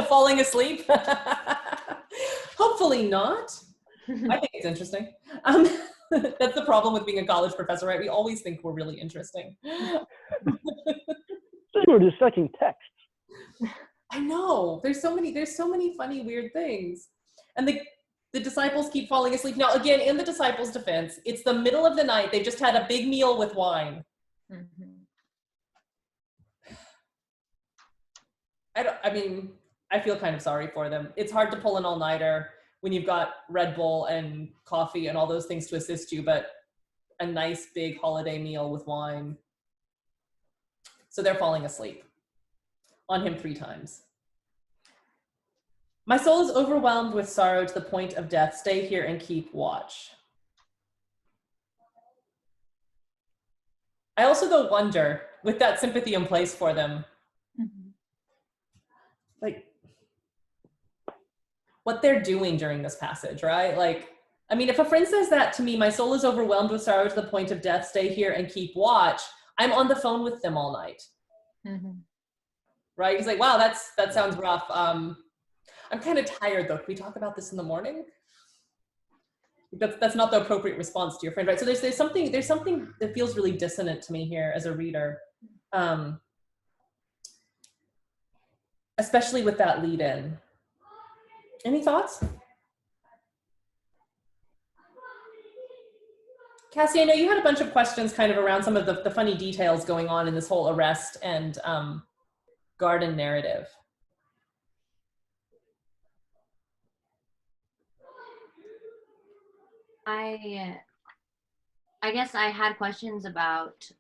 Falling asleep? Hopefully not. I think it's interesting. That's the problem with being a college professor, right? We always think we're really interesting. We're dissecting texts. I know. There's so many funny, weird things. And the disciples keep falling asleep. Now, again, in the disciples' defense, it's the middle of the night. They've just had a big meal with wine. Mm-hmm. I feel kind of sorry for them. It's hard to pull an all-nighter when you've got Red Bull and coffee and all those things to assist you, but a nice big holiday meal with wine. So they're falling asleep on him 3 times. My soul is overwhelmed with sorrow to the point of death. Stay here and keep watch. I also, though, wonder, with that sympathy in place for them, what they're doing during this passage, right? If a friend says that to me, my soul is overwhelmed with sorrow to the point of death, stay here and keep watch, I'm on the phone with them all night. Mm-hmm. Right? He's like, wow, that sounds rough. I'm kind of tired though. Can we talk about this in the morning? That's not the appropriate response to your friend, right? So there's something that feels really dissonant to me here as a reader, especially with that lead in. Any thoughts? Cassie, I know you had a bunch of questions kind of around some of the funny details going on in this whole arrest and garden narrative. I guess I had questions about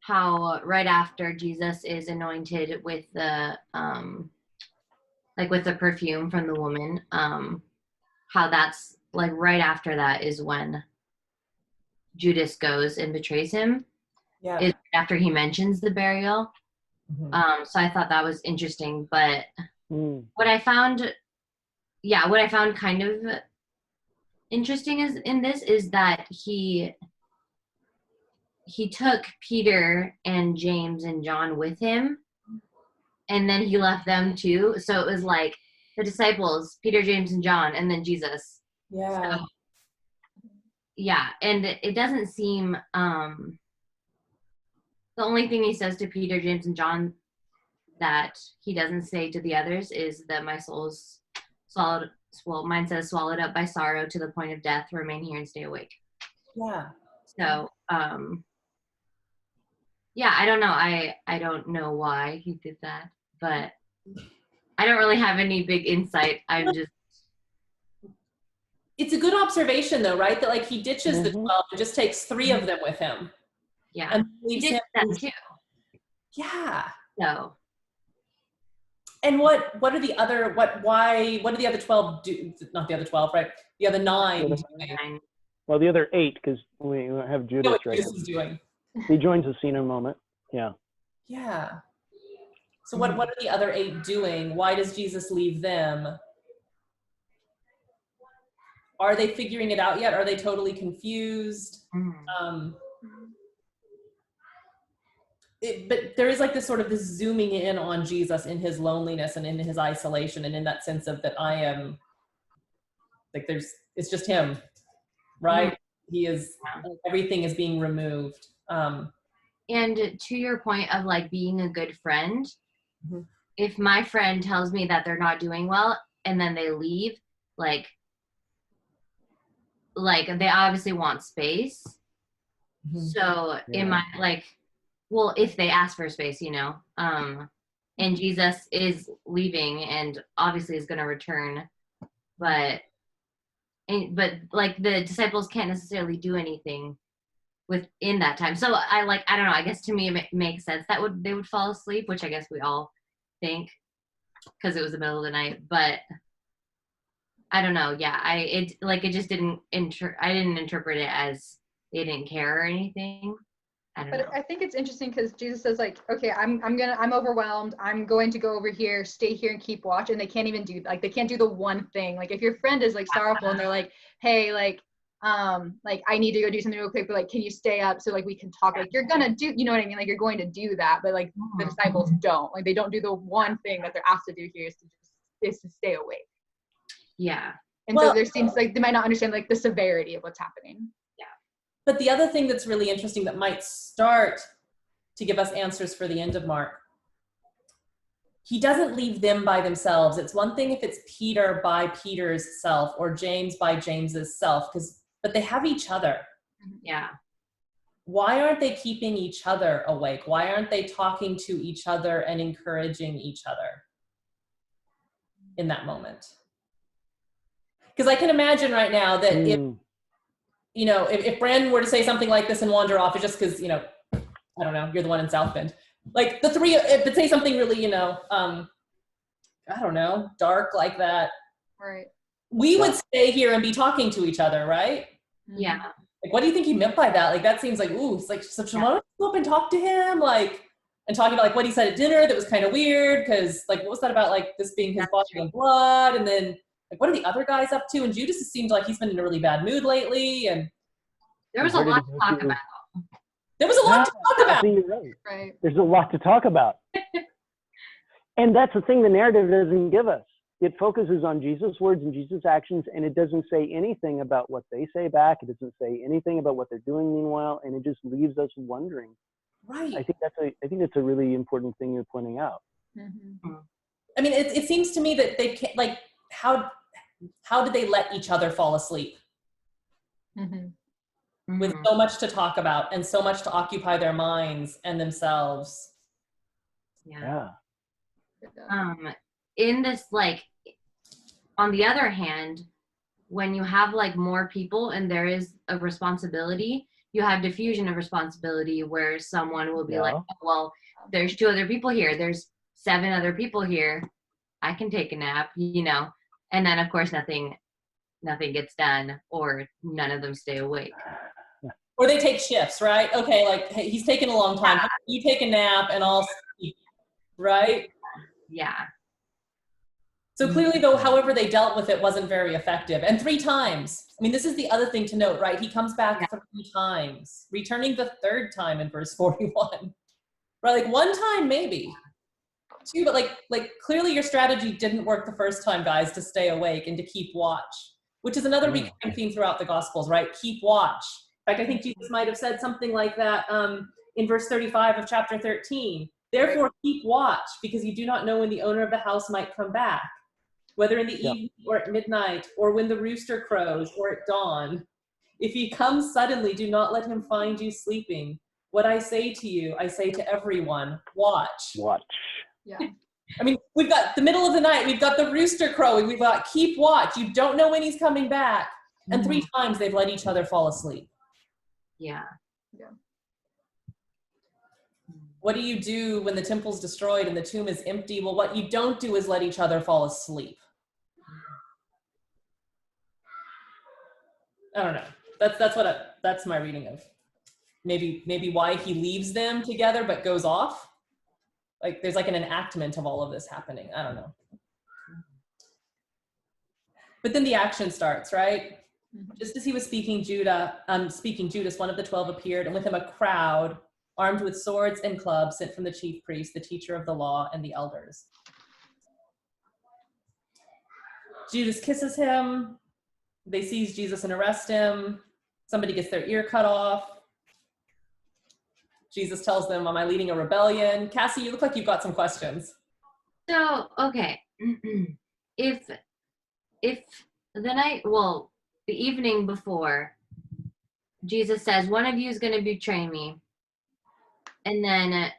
how right after Jesus is anointed with the like with the perfume from the woman, how that's like right after that is when Judas goes and betrays him. Yeah. Is after he mentions the burial. Mm-hmm. So I thought that was interesting. But what I found kind of interesting is that he took Peter and James and John with him, and then he left them too. So it was like the disciples, Peter, James, and John, and then Jesus. Yeah. So, yeah, and it doesn't seem the only thing he says to Peter, James, and John that he doesn't say to the others is that my soul's swallowed. Well, mine says swallowed up by sorrow to the point of death. Remain here and stay awake. Yeah. So, yeah, I don't know. I don't know why he did that, but I don't really have any big insight. I'm just. It's a good observation though, right? That like he ditches the 12 and just takes 3 of them with him. Yeah. And He leaves did him. that too. Yeah. So. And what are the other, what do the other 12 do? Not the other 12, right? The other 9. Well, the other 8, because we have Judas what right Judas is doing. He joins the scene in a moment. Yeah. Yeah. So what are the other 8 doing? Why does Jesus leave them? Are they figuring it out yet? Are they totally confused? But there is like this sort of this zooming in on Jesus in his loneliness and in his isolation and in that sense of that I am, like it's just him, right? He is, everything is being removed. And to your point of like being a good friend, if my friend tells me that they're not doing well and then they leave, like they obviously want space. So in my well, if they ask for space, and Jesus is leaving and obviously is going to return, but like the disciples can't necessarily do anything within that time. So I don't know, I guess to me it makes sense that they would fall asleep, which I guess we all think because it was the middle of the night, but I don't know. Yeah, I didn't interpret it as they didn't care or anything. I don't know. I think it's interesting because Jesus says like, okay, I'm overwhelmed. I'm going to go over here, stay here and keep watch. And they can't even do they can't do the one thing. Like if your friend is like sorrowful and they're like, hey, I need to go do something real quick, but like, can you stay up so like we can talk? Like you're gonna do, you know what I mean? Like you're going to do that, but like the disciples don't. Like they don't do the one thing that they're asked to do here is to stay awake. Yeah. And so there seems like they might not understand like the severity of what's happening. But the other thing that's really interesting that might start to give us answers for the end of Mark, he doesn't leave them by themselves. It's one thing if it's Peter by Peter's self or James by James's self, but they have each other. Yeah. Why aren't they keeping each other awake? Why aren't they talking to each other and encouraging each other in that moment? Because I can imagine right now that if Brandon were to say something like this and wander off, it's just because, I don't know, you're the one in South Bend. Like the 3, but say something really, I don't know, dark like that. Right. We would stay here and be talking to each other, right? Yeah. Like, what do you think he meant by that? Like, that seems like, ooh, it's like, so should I go up and talk to him? Like, and talking about like what he said at dinner that was kind of weird because like, what was that about? Like this being his body and blood, and then like, what are the other guys up to? And Judas has seemed like he's been in a really bad mood lately. And there was a lot to talk about. There was a lot to talk about. Right. There's a lot to talk about. And that's the thing the narrative doesn't give us. it focuses on Jesus' words and Jesus' actions, and it doesn't say anything about what they say back. It doesn't say anything about what they're doing meanwhile, and it just leaves us wondering. Right. I think that's a really important thing you're pointing out. Mm-hmm. I mean, it seems to me that they can't, like, how did they let each other fall asleep Mm-hmm. with so much to talk about and so much to occupy their minds and themselves? Yeah. In this, like, on the other hand, when you have like more people and there is a responsibility, you have diffusion of responsibility where someone will be like, oh, well, there's 2 other people here, there's 7 other people here, I can take a nap, you know, and then of course nothing gets done, or none of them stay awake. Or they take shifts, right? Okay, like, hey, he's taking a long time. You take a nap and I'll sleep, right? Yeah. So clearly, though, however they dealt with it wasn't very effective. And 3 times. I mean, this is the other thing to note, right? He comes back 3 times, returning the 3rd time in verse 41. Right? Like 1 time, maybe. 2, but like clearly your strategy didn't work the first time, guys, to stay awake and to keep watch, which is another recurring theme throughout the Gospels, right? Keep watch. In fact, I think Jesus might have said something like that in verse 35 of chapter 13. Therefore, keep watch, because you do not know when the owner of the house might come back, whether in the evening or at midnight, or when the rooster crows, or at dawn. If he comes suddenly, do not let him find you sleeping. What I say to you, I say to everyone, watch. Watch. Yeah. I mean, we've got the middle of the night, we've got the rooster crowing, we've got keep watch. You don't know when he's coming back. And 3 times they've let each other fall asleep. Yeah. What do you do when the temple's destroyed and the tomb is empty? Well, what you don't do is let each other fall asleep. I don't know. That's my reading of maybe why he leaves them together but goes off. Like there's like an enactment of all of this happening. I don't know. But then the action starts, right? Just as he was speaking Judas, one of the 12 appeared, and with him a crowd armed with swords and clubs sent from the chief priest, the teacher of the law, and the elders. Judas kisses him. They seize Jesus and arrest him. Somebody gets their ear cut off. Jesus tells them, am I leading a rebellion? Cassie, you look like you've got some questions. So, okay. if the evening before, Jesus says, one of you is going to betray me. And then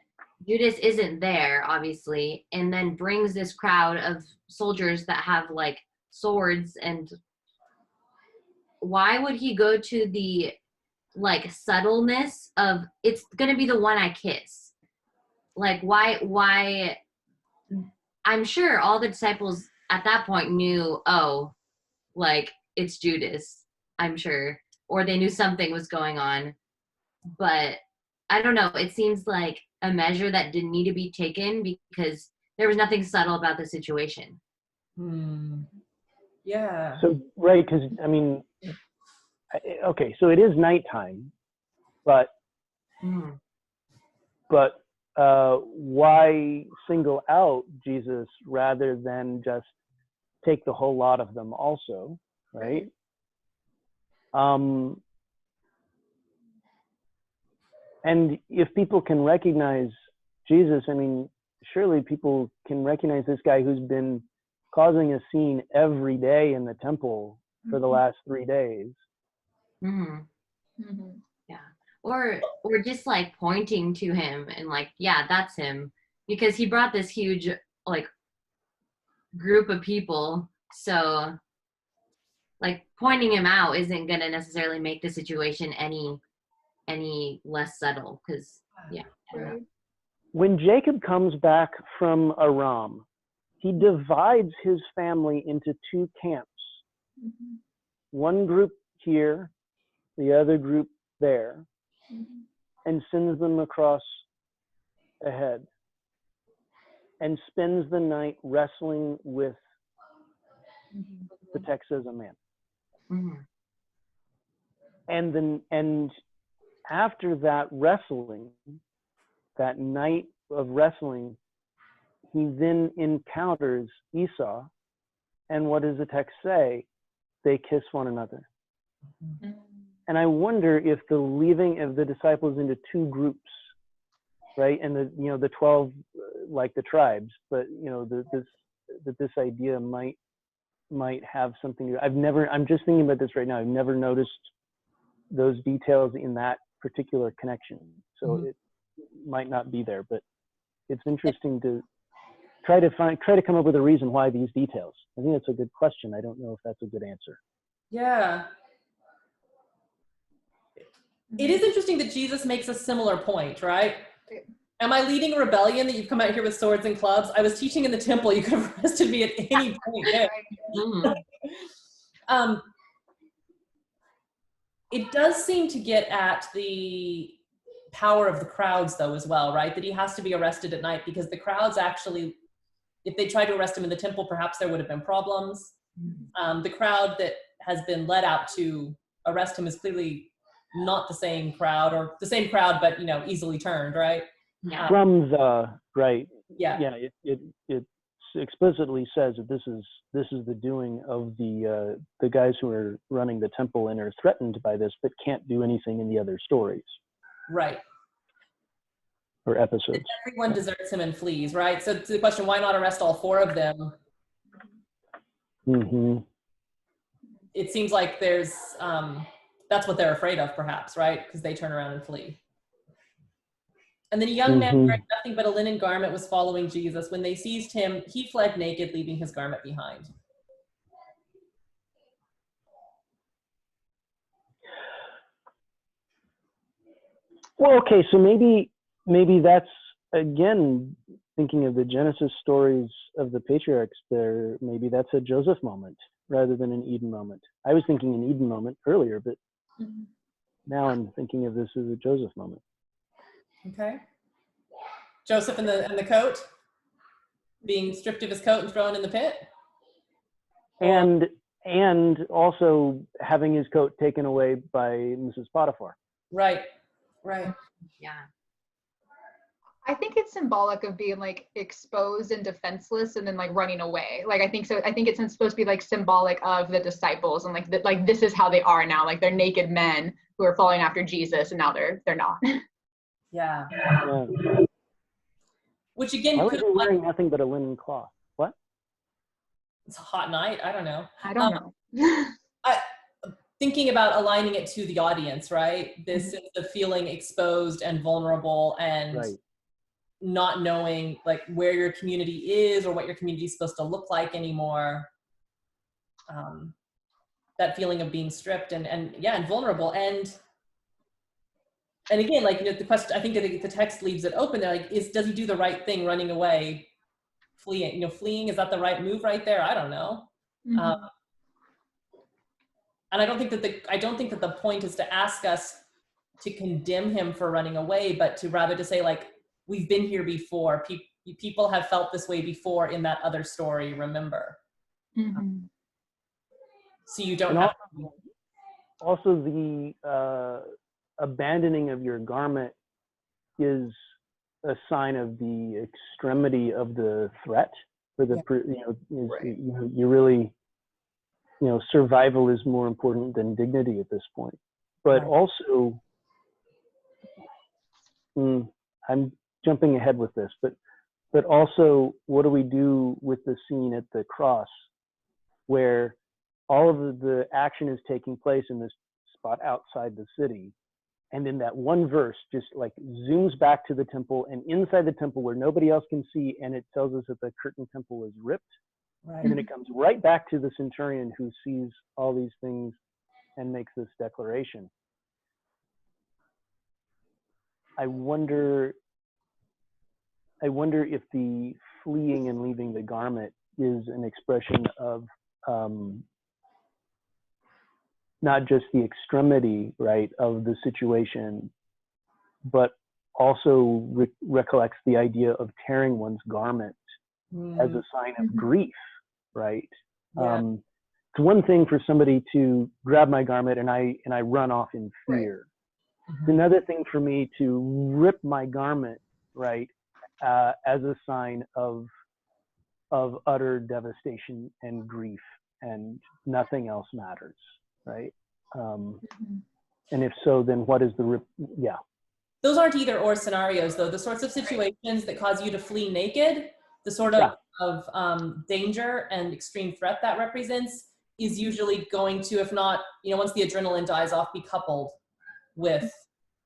Judas isn't there, obviously, and then brings this crowd of soldiers that have like swords. And why would he go to the like subtleness of it's going to be the one I kiss? Like, why? I'm sure all the disciples at that point knew, oh, like it's Judas, I'm sure, or they knew something was going on. But I don't know, it seems like a measure that didn't need to be taken because there was nothing subtle about the situation. Yeah. So, right, because, I mean, okay, so it is nighttime, but why single out Jesus rather than just take the whole lot of them also, right? And if people can recognize Jesus, I mean, surely people can recognize this guy who's been causing a scene every day in the temple for the last 3 days. Yeah. Or just like pointing to him and like, yeah, that's him, because he brought this huge like group of people. So like pointing him out isn't going to necessarily make the situation any less subtle, because When Jacob comes back from Aram, he divides his family into 2 camps. One group here, the other group there, and sends them across ahead and spends the night wrestling with the text says a man. And after that wrestling, that night of wrestling, he then encounters Esau And what does the text say? They kiss one another. And I wonder if the leaving of the disciples into two groups, right? And the 12, like the tribes, but this idea might have something to. I'm just thinking about this right now. I've never noticed those details in that particular connection, so it might not be there. But it's interesting to try to come up with a reason why these details. I think that's a good question. I don't know if that's a good answer. Yeah. It is interesting that Jesus makes a similar point, right? Am I leading a rebellion that you've come out here with swords and clubs? I was teaching in the temple. You could have arrested me at any point. It does seem to get at the power of the crowds, though, as well, right? That he has to be arrested at night because the crowds actually, if they tried to arrest him in the temple, perhaps there would have been problems. The crowd that has been led out to arrest him is clearly not the same crowd, or the same crowd, but easily turned, right? Yeah. From the right. Yeah. It explicitly says that this is the doing of the guys who are running the temple and are threatened by this, but can't do anything in the other stories. Right. Or episodes. Everyone deserts him and flees, right? So to the question, why not arrest all four of them? It seems like there's that's what they're afraid of, perhaps, right? Because they turn around and flee. And then a young man wearing nothing but a linen garment was following Jesus. When they seized him, he fled naked, leaving his garment behind. Well, okay, so maybe that's, again, thinking of the Genesis stories of the patriarchs there, maybe that's a Joseph moment rather than an Eden moment. I was thinking an Eden moment earlier, but now I'm thinking of this as a Joseph moment. Okay. Joseph in the coat, being stripped of his coat and thrown in the pit. And also having his coat taken away by Mrs. Potiphar. Right. Yeah. I think it's symbolic of being like exposed and defenseless and then like running away. Like I think so. I think it's supposed to be like symbolic of the disciples and like this is how they are now. Like they're naked men who are following after Jesus, and now they're not. Yeah. Yeah. Which again, why was he wearing nothing but a linen cloth? What? It's a hot night. I don't know. I don't know. Thinking about aligning it to the audience, right? This is the feeling exposed and vulnerable and not knowing like where your community is or what your community is supposed to look like anymore. That feeling of being stripped and vulnerable. And again, like, the question, I think that the text leaves it open there, like, does he do the right thing running away, fleeing? Fleeing, is that the right move right there? I don't know. And I don't think that the point is to ask us to condemn him for running away, but to rather to say, like, we've been here before. People have felt this way before in that other story, remember? So you don't have to. Also, the abandoning of your garment is a sign of the extremity of the threat. For the you really, survival is more important than dignity at this point. But also, I'm jumping ahead with this, but also, what do we do with the scene at the cross, where all of the action is taking place in this spot outside the city, and then that one verse just like zooms back to the temple, and inside the temple where nobody else can see, and it tells us that the curtain temple is ripped. And then it comes right back to the centurion who sees all these things and makes this declaration. I wonder if the fleeing and leaving the garment is an expression of not just the extremity, right, of the situation, but also recollects the idea of tearing one's garment as a sign of grief, right? It's one thing for somebody to grab my garment and I run off in fear. It's another thing for me to rip my garment, right, as a sign of of utter devastation and grief, and nothing else matters, right? And if so, then what is the yeah? Those aren't either or scenarios, though. The sorts of situations that cause you to flee naked, the sort of danger and extreme threat that represents, is usually going to, if not, once the adrenaline dies off, be coupled with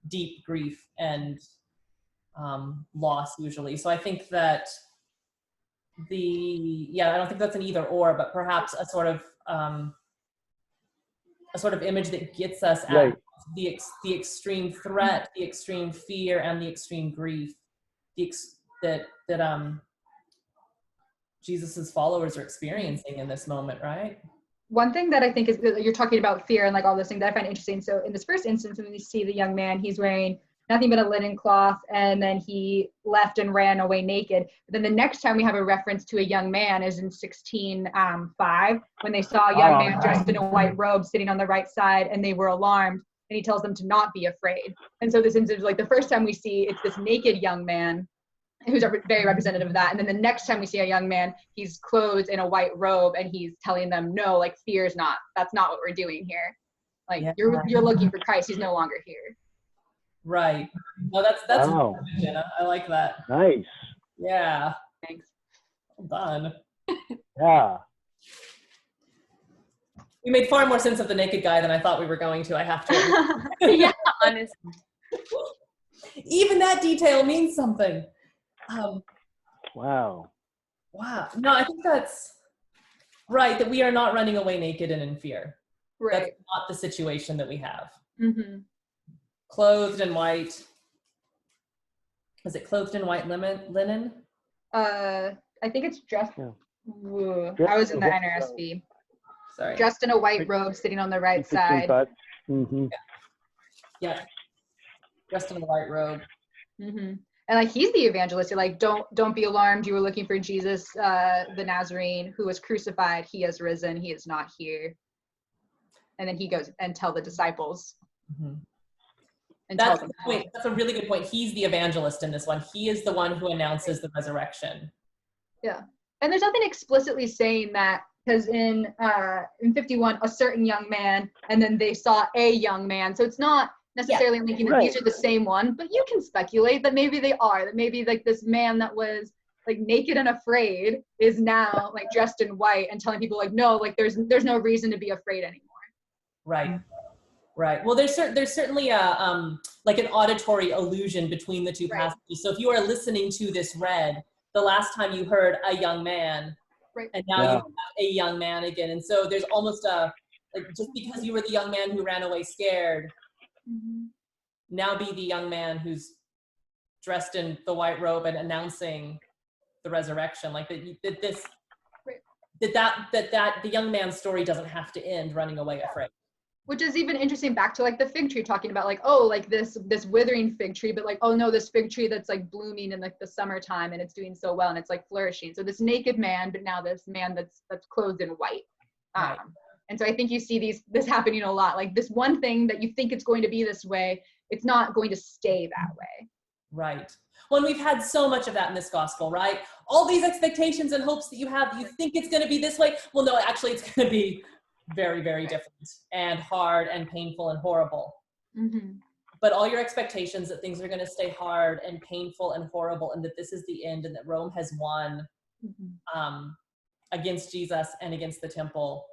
deep grief and loss usually. So I think that I don't think that's an either or, but perhaps a sort of image that gets us at the extreme threat, the extreme fear, and the extreme grief that Jesus's followers are experiencing in this moment, right? One thing that I think is that you're talking about fear and like all those things that I find interesting. So in this first instance, when we see the young man, he's wearing nothing but a linen cloth, and then he left and ran away naked. But then the next time we have a reference to a young man is in 16:5, when they saw a young man dressed in a white robe sitting on the right side, and they were alarmed, and he tells them to not be afraid. And so this is like the first time we see it's this naked young man who's very representative of that. And then the next time we see a young man, he's clothed in a white robe, and he's telling them, no, like, fear is not, that's not what we're doing here. Like, you're looking for Christ. He's no longer here. Right. No, that's wow. Jenna. I like that. Nice. Yeah. Thanks. Well done. Yeah. We made far more sense of the naked guy than I thought we were going to, I have to. Yeah, honestly. Even that detail means something. Wow. No, I think that's right, that we are not running away naked and in fear. Right. That's not the situation that we have. Mm-hmm. Clothed in white. Is it clothed in white linen? I think it's dressed. Yeah. I was in the NRSV. Sorry. Dressed in a white robe, sitting on the right side. Mm-hmm. Yeah. Dressed in a white robe. Mm-hmm. And like, he's the evangelist. You're like, don't be alarmed. You were looking for Jesus, the Nazarene, who was crucified. He has risen. He is not here. And then he goes and tell the disciples. Mm-hmm. And that's the point. That's a really good point. He's the evangelist in this one. He is the one who announces the resurrection. Yeah. And there's nothing explicitly saying that, because in 51, a certain young man, and then they saw a young man. So it's not necessarily linking that these are the same one, but you can speculate that maybe they are, that maybe like this man that was like naked and afraid is now like dressed in white and telling people like, no, like there's no reason to be afraid anymore. Right. Well, there's certainly a like an auditory illusion between the two passages. So if you are listening to this read, the last time you heard a young man, and now you have a young man again, and so there's almost a like, just because you were the young man who ran away scared, now be the young man who's dressed in the white robe and announcing the resurrection. Like that the young man's story doesn't have to end running away afraid. Which is even interesting back to like the fig tree, talking about like, oh, like this withering fig tree, but like, oh no, this fig tree that's like blooming in like the summertime and it's doing so well and it's like flourishing. So this naked man, but now this man that's clothed in white. Right. And so I think you see this happening a lot. Like this one thing that you think it's going to be this way, it's not going to stay that way. Right. Well, and we've had so much of that in this gospel, right? All these expectations and hopes that you have, you think it's going to be this way. Well, no, actually it's going to be very, very different and hard and painful and horrible. Mm-hmm. But all your expectations that things are going to stay hard and painful and horrible, and that this is the end, and that Rome has won against Jesus and against the temple,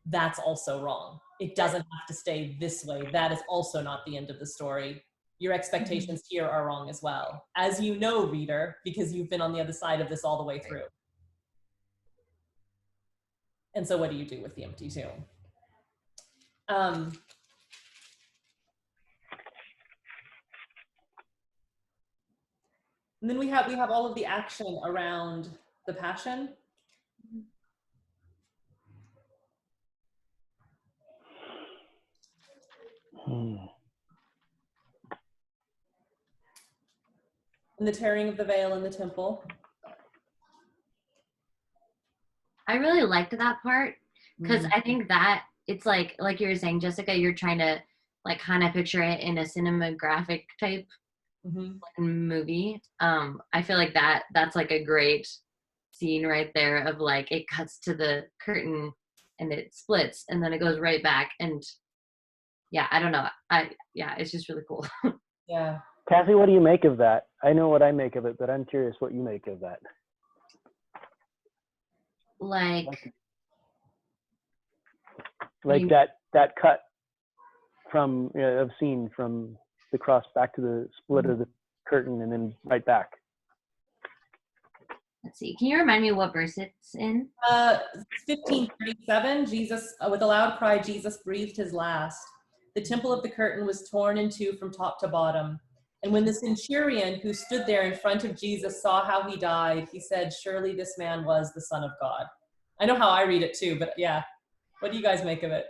that's also wrong. It doesn't have to stay this way. That is also not the end of the story. Your expectations here are wrong as well, as you know, reader, because you've been on the other side of this all the way through. And so what do you do with the empty tomb? And then we have all of the action around the passion. And the tearing of the veil in the temple. I really liked that part because I think that it's like you were saying, Jessica, you're trying to like kind of picture it in a cinematographic type movie. I feel like that's like a great scene right there of like it cuts to the curtain and it splits and then it goes right back, and yeah, I don't know. It's just really cool. Yeah. Kathy, what do you make of that? I know what I make of it, but I'm curious what you make of that. Like that cut from of scene from the cross back to the split of the curtain and then right back. Let's see. Can you remind me what verse it's in? 15:37. Jesus, with a loud cry, Jesus breathed his last. The temple of the curtain was torn in two from top to bottom. And when the centurion who stood there in front of Jesus saw how he died, he said, "Surely this man was the Son of God." I know how I read it too, but yeah. What do you guys make of it?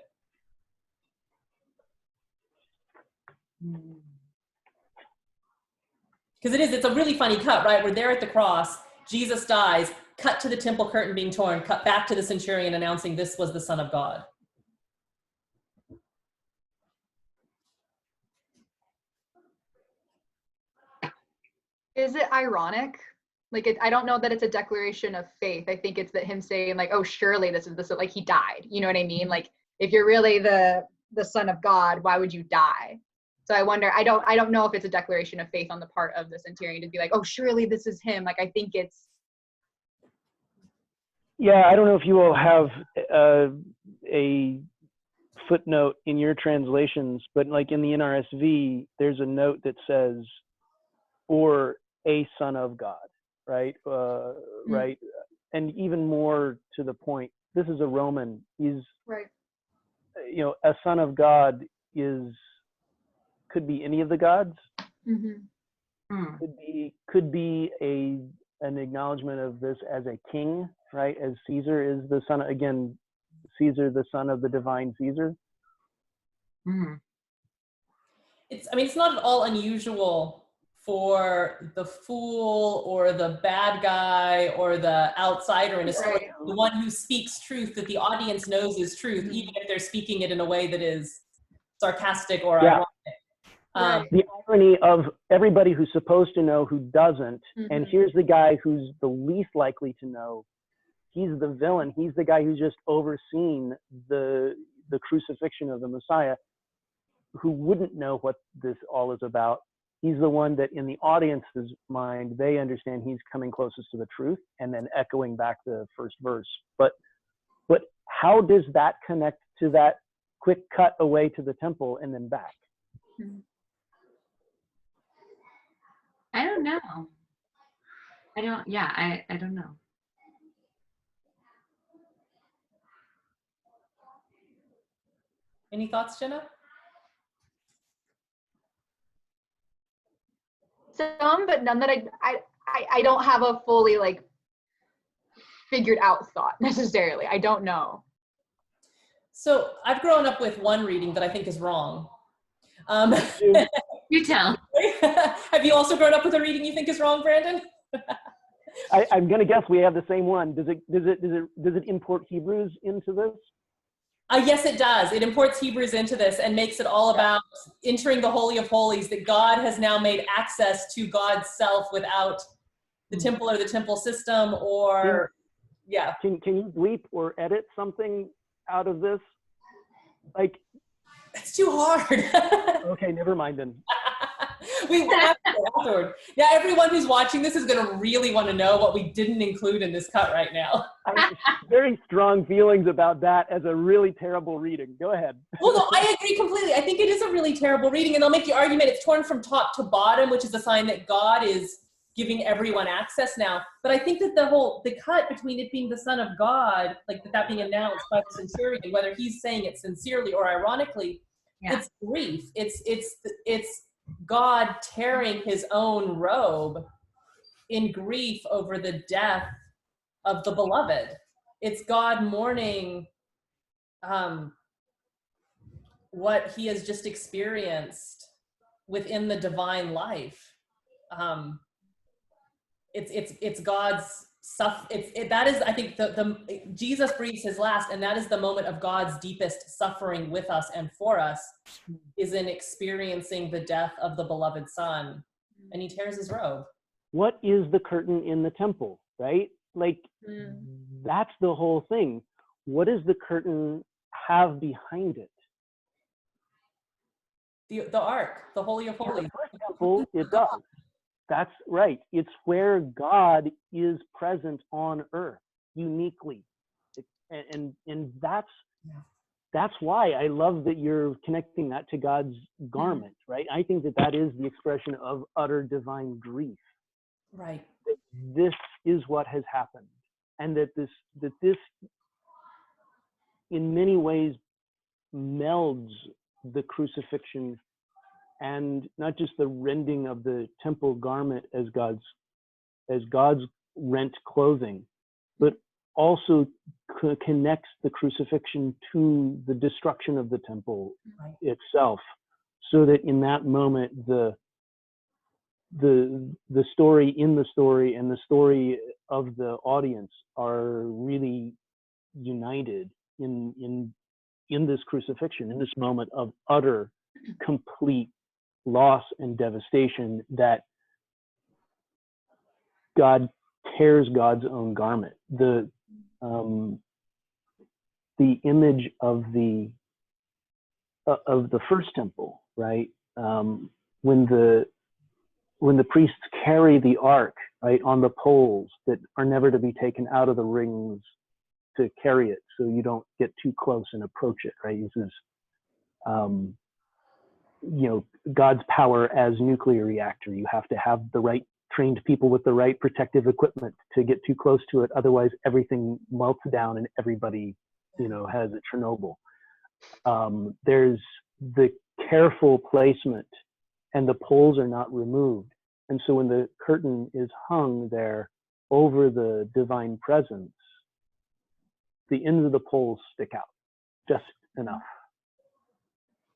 Because it's a really funny cut, right? We're there at the cross, Jesus dies, cut to the temple curtain being torn, cut back to the centurion announcing this was the Son of God. Is it ironic? Like, I don't know that it's a declaration of faith. I think it's that him saying like, oh, surely this is the, like he died. You know what I mean? Like, if you're really the Son of God, why would you die? So I wonder, I don't know if it's a declaration of faith on the part of the centurion to be like, oh, surely this is him. Like, I think it's. Yeah, I don't know if you will have a footnote in your translations, but like in the NRSV, there's a note that says, or a son of God, right? Right. And even more to the point, this is a Roman. He's, right. A son of God could be any of the gods. Mm-hmm. Could be an acknowledgement of this as a king, right? As Caesar is the son, again, Caesar, the son of the divine Caesar. Mm-hmm. It's not at all unusual for the fool or the bad guy or the outsider in a story, the one who speaks truth that the audience knows is truth, even if they're speaking it in a way that is sarcastic or ironic. The irony of everybody who's supposed to know who doesn't, and here's the guy who's the least likely to know. He's the villain. He's the guy who's just overseen the crucifixion of the Messiah, who wouldn't know what this all is about. He's the one that in the audience's mind, they understand he's coming closest to the truth and then echoing back the first verse. But how does that connect to that quick cut away to the temple and then back? I don't know. I don't know. Any thoughts, Jenna? Some, but none that I don't have a fully like figured out thought necessarily. I don't know. So I've grown up with one reading that I think is wrong. You tell. Have you also grown up with a reading you think is wrong, Brandon? I'm gonna guess we have the same one. Does it import Hebrews into this? Yes, it does. It imports Hebrews into this and makes it all about entering the Holy of Holies, that God has now made access to God's self without the temple or the temple system or, yeah. Can you bleep or edit something out of this? Like, it's too hard. Okay, never mind then. We have to afterward. Yeah, everyone who's watching this is going to really want to know what we didn't include in this cut right now. I have very strong feelings about that as a really terrible reading. Go ahead. Well, no, I agree completely. I think it is a really terrible reading, and they'll make the argument it's torn from top to bottom, which is a sign that God is giving everyone access now. But I think that the cut between it being the Son of God, like that being announced by the centurion, whether he's saying it sincerely or ironically, it's grief. It's God tearing his own robe in grief over the death of the beloved. It's God mourning what he has just experienced within the divine life. It's God's that is, I think, the Jesus breathes his last, and that is the moment of God's deepest suffering with us and for us, is in experiencing the death of the beloved Son, and he tears his robe. What is the curtain in the temple, right? Like, that's the whole thing. What does the curtain have behind it? The ark, the Holy of Holies. The temple, it does. That's right. It's where God is present on earth uniquely. And that's why I love that you're connecting that to God's garment, right? I think that is the expression of utter divine grief. Right. That this is what has happened, and that this in many ways melds the crucifixion and not just the rending of the temple garment as God's rent clothing, but also connects the crucifixion to the destruction of the temple itself, so that in that moment the story in the story and the story of the audience are really united in this crucifixion, in this moment of utter, complete loss and devastation, that God tears God's own garment. The image of the first temple, right? When the priests carry the ark, right, on the poles that are never to be taken out of the rings to carry it, so you don't get too close and approach it, right? This is, God's power as nuclear reactor. You have to have the right trained people with the right protective equipment to get too close to it. Otherwise, everything melts down and everybody, has a Chernobyl. There's the careful placement, and the poles are not removed. And so when the curtain is hung there over the divine presence, the ends of the poles stick out just enough.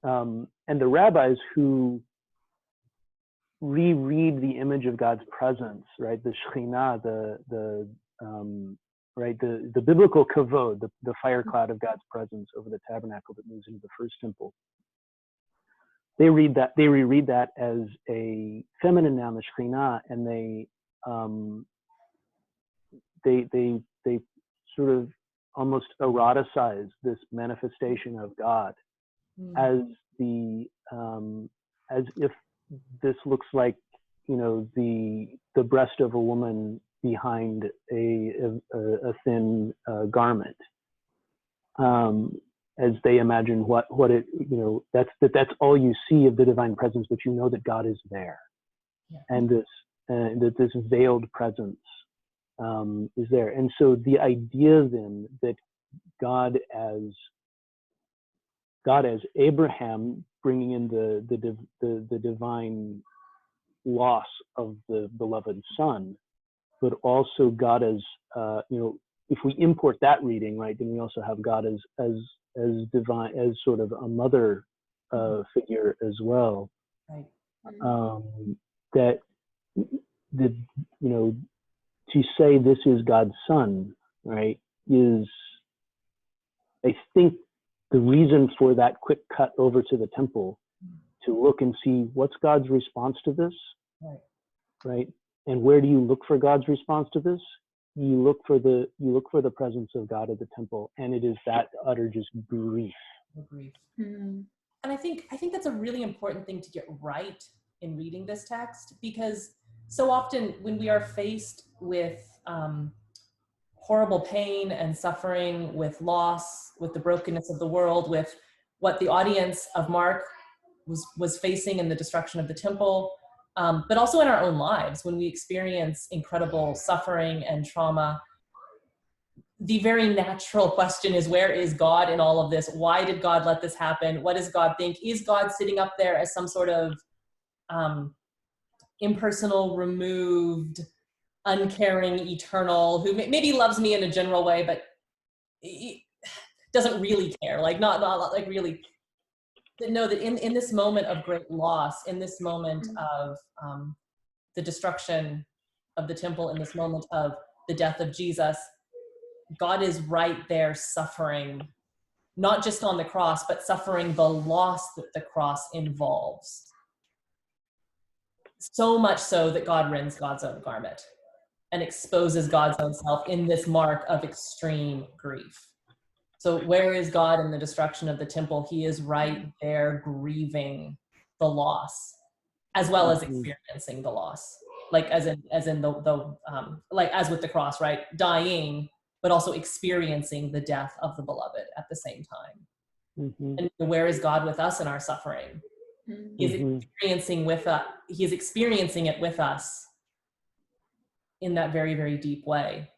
And the rabbis who reread the image of God's presence, right, the Shekhinah, the biblical kavod, the fire cloud of God's presence over the tabernacle that moves into the first temple, they reread that as a feminine noun, the Shekhinah, and they sort of almost eroticize this manifestation of God as if this looks like, the breast of a woman behind a thin garment, as they imagine what it, that's all you see of the divine presence, but you know that God is there, and that this veiled presence is there. And so the idea then that God as Abraham, bringing in the divine loss of the beloved son, but also God as if we import that reading, right, then we also have God as divine, as sort of a mother figure as well. Right. That to say this is God's son, right, is, I think, the reason for that quick cut over to the temple to look and see what's God's response to this, right? And where do you look for God's response to this? You look for the presence of God at the temple, and it is that utter just grief. And I think that's a really important thing to get right in reading this text, because so often when we are faced with horrible pain and suffering, with loss, with the brokenness of the world, with what the audience of Mark was facing in the destruction of the temple, but also in our own lives, when we experience incredible suffering and trauma, the very natural question is, where is God in all of this? Why did God let this happen? What does God think? Is God sitting up there as some sort of impersonal, removed, uncaring, eternal, who maybe loves me in a general way, but he doesn't really care, not like really? To know that in this moment of great loss, in this moment of the destruction of the temple, in this moment of the death of Jesus, God is right there suffering, not just on the cross, but suffering the loss that the cross involves. So much so that God rends God's own garment. and exposes God's own self in this mark of extreme grief. So where is God in the destruction of the temple? He is right there grieving the loss, as well as experiencing the loss. Like as in the like as with the cross, right? Dying, but also experiencing the death of the beloved at the same time. And where is God with us in our suffering? He is experiencing with us. He is experiencing it with us in that very, very deep way.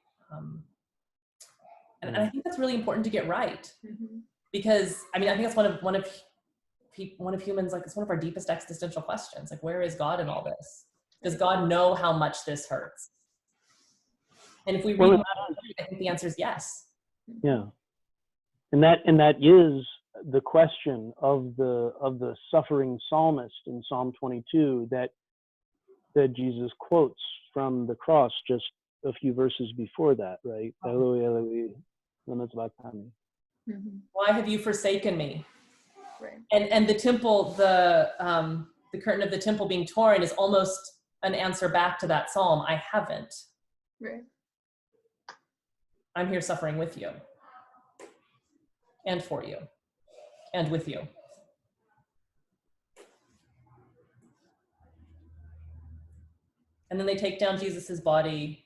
And I think that's really important to get right, because I mean, I think that's one of humans, like, it's one of our deepest existential questions. Like, where is God in all this? Does God know how much this hurts? And if we read, I think the answer is yes. Yeah, and that is the question of the suffering psalmist in Psalm 22 that Jesus quotes from the cross just a few verses before that, right? Eloi, Eloi, lama sabachthani. Why have you forsaken me? Right. And the temple, the curtain of the temple being torn is almost an answer back to that psalm. I haven't. Right. I'm here suffering with you, and for you, and with you. And then they take down Jesus's body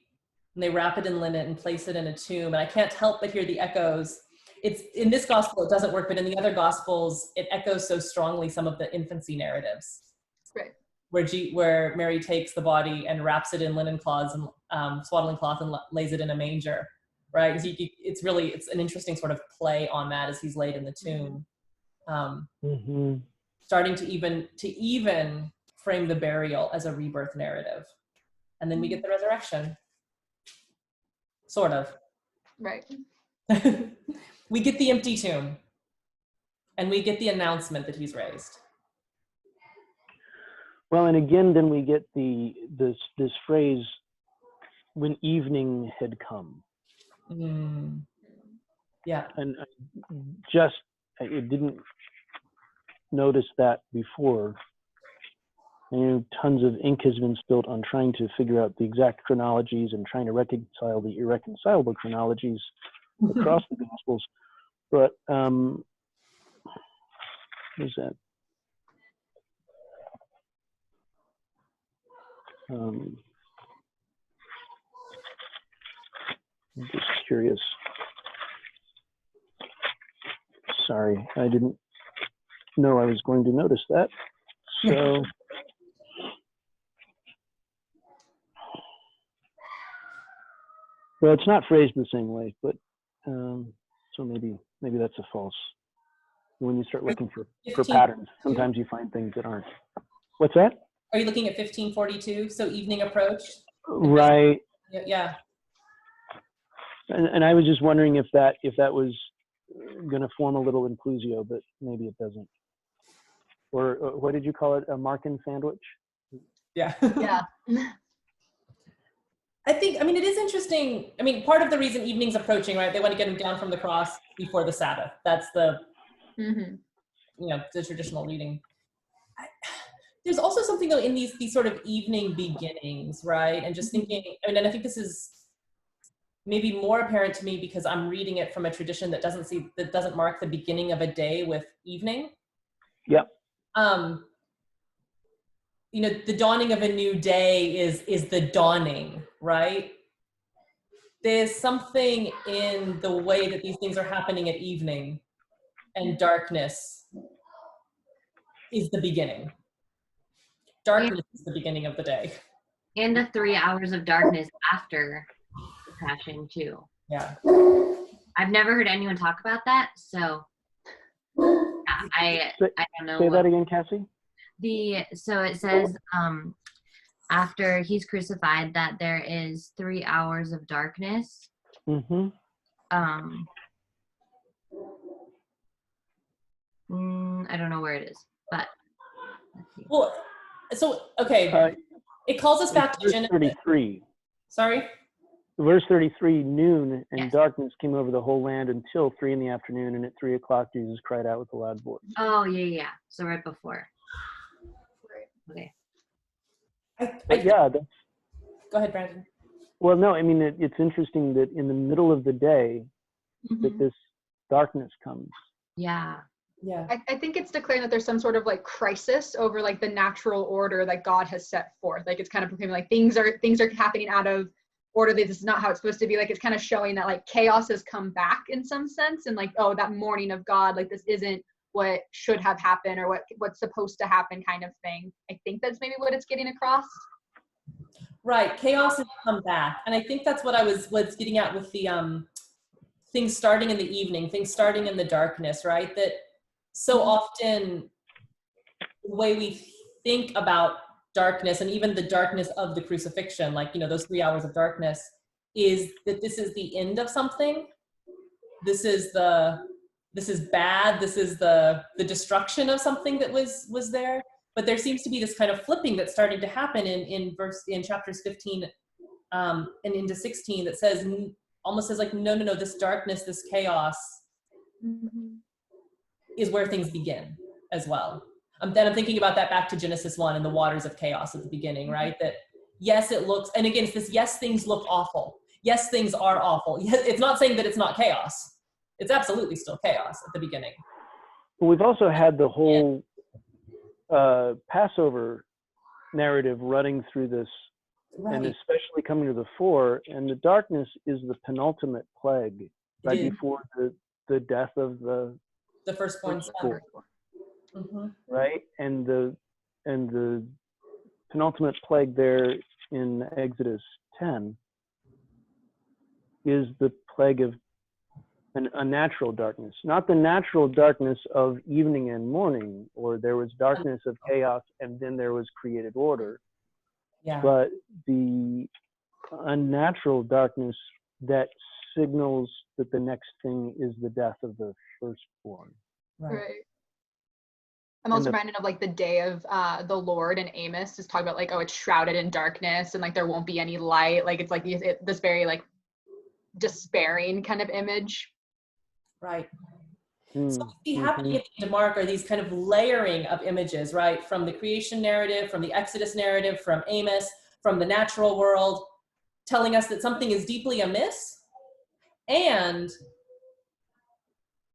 and they wrap it in linen and place it in a tomb. And I can't help but hear the echoes. It's in this gospel, it doesn't work, but in the other gospels, it echoes so strongly some of the infancy narratives. Right. Where Mary takes the body and wraps it in linen cloths and swaddling cloth and lays it in a manger, right? It's an interesting sort of play on that as he's laid in the tomb. Starting to even frame the burial as a rebirth narrative. And then we get the resurrection. Sort of. Right. We get the empty tomb. And we get the announcement that he's raised. Well, and again, then we get this phrase, when evening had come. Yeah. And I didn't notice that before. Tons of ink has been spilled on trying to figure out the exact chronologies and trying to reconcile the irreconcilable chronologies across the Gospels. But what is that? I'm just curious. Sorry, I didn't know I was going to notice that. So. Well, it's not phrased the same way, but so maybe that's a false. When you start looking for patterns, sometimes you find things that aren't. What's that? Are you looking at 1542? So evening approached? Right. Yeah. And I was just wondering if that was going to form a little inclusio, but maybe it doesn't. Or what did you call it? A Markan sandwich? Yeah. Yeah. I mean, it is interesting. I mean, part of the reason evening's approaching, right? They want to get him down from the cross before the Sabbath. That's the, the traditional reading. There's also something though in these sort of evening beginnings, right? And just thinking, and I think this is maybe more apparent to me because I'm reading it from a tradition that doesn't mark the beginning of a day with evening. Yep. The dawning of a new day is the dawning, right? There's something in the way that these things are happening at evening, and darkness is the beginning. Darkness is the beginning of the day. And the 3 hours of darkness after the Passion too. Yeah. I've never heard anyone talk about that, so I don't know. Say that again, Cassie. So it says after he's crucified that there is 3 hours of darkness. I don't know where it is, but let's see. Well, so okay, it calls us back to Genesis 33. Sorry. Verse 33, noon, and Yes. darkness came over the whole land until 3 p.m, and at 3 o'clock Jesus cried out with a loud voice. Oh yeah. So right before. Right. Okay. But yeah, Go ahead, Brandon. Well, no, I mean, it's interesting that in the middle of the day that this darkness comes. Yeah. Yeah. I think it's declaring that there's some sort of like crisis over like the natural order that God has set forth. Like it's kind of proclaiming like things are happening out of order. This is not how it's supposed to be. Like it's kind of showing that like chaos has come back in some sense, and like, oh, that morning of God, like this isn't what should have happened or what's supposed to happen kind of thing. I think that's maybe what it's getting across. Right. Chaos has come back. And I think that's what I was getting at with the things starting in the evening, things starting in the darkness, right? That so often the way we think about darkness and even the darkness of the crucifixion, like, you know, those 3 hours of darkness, is that this is the end of something. This is bad. This is the destruction of something that was there. But there seems to be this kind of flipping that's starting to happen in chapters 15 and into 16 that says, almost says like, no, this darkness, this chaos is where things begin as well. Then I'm thinking about that back to Genesis 1 and the waters of chaos at the beginning, right? That yes, it looks, and again, it's this, yes, things look awful. Yes, things are awful. It's not saying that it's not chaos. It's absolutely still chaos at the beginning. But we've also had the whole Passover narrative running through this, Right. and especially coming to the fore, and the darkness is the penultimate plague, right before the death of the firstborn son. Right, and the penultimate plague there in Exodus 10 is the plague of an unnatural darkness, not the natural darkness of evening and morning, or there was darkness of chaos and then there was created order, but the unnatural darkness that signals that the next thing is the death of the firstborn. Right. I'm also reminded of like the day of the Lord and Amos is talking about like, oh, it's shrouded in darkness and like there won't be any light. Like it's like this very like despairing kind of image. Right. So what we see happening at the end of Mark are these kind of layering of images, right? From the creation narrative, from the Exodus narrative, from Amos, from the natural world, telling us that something is deeply amiss and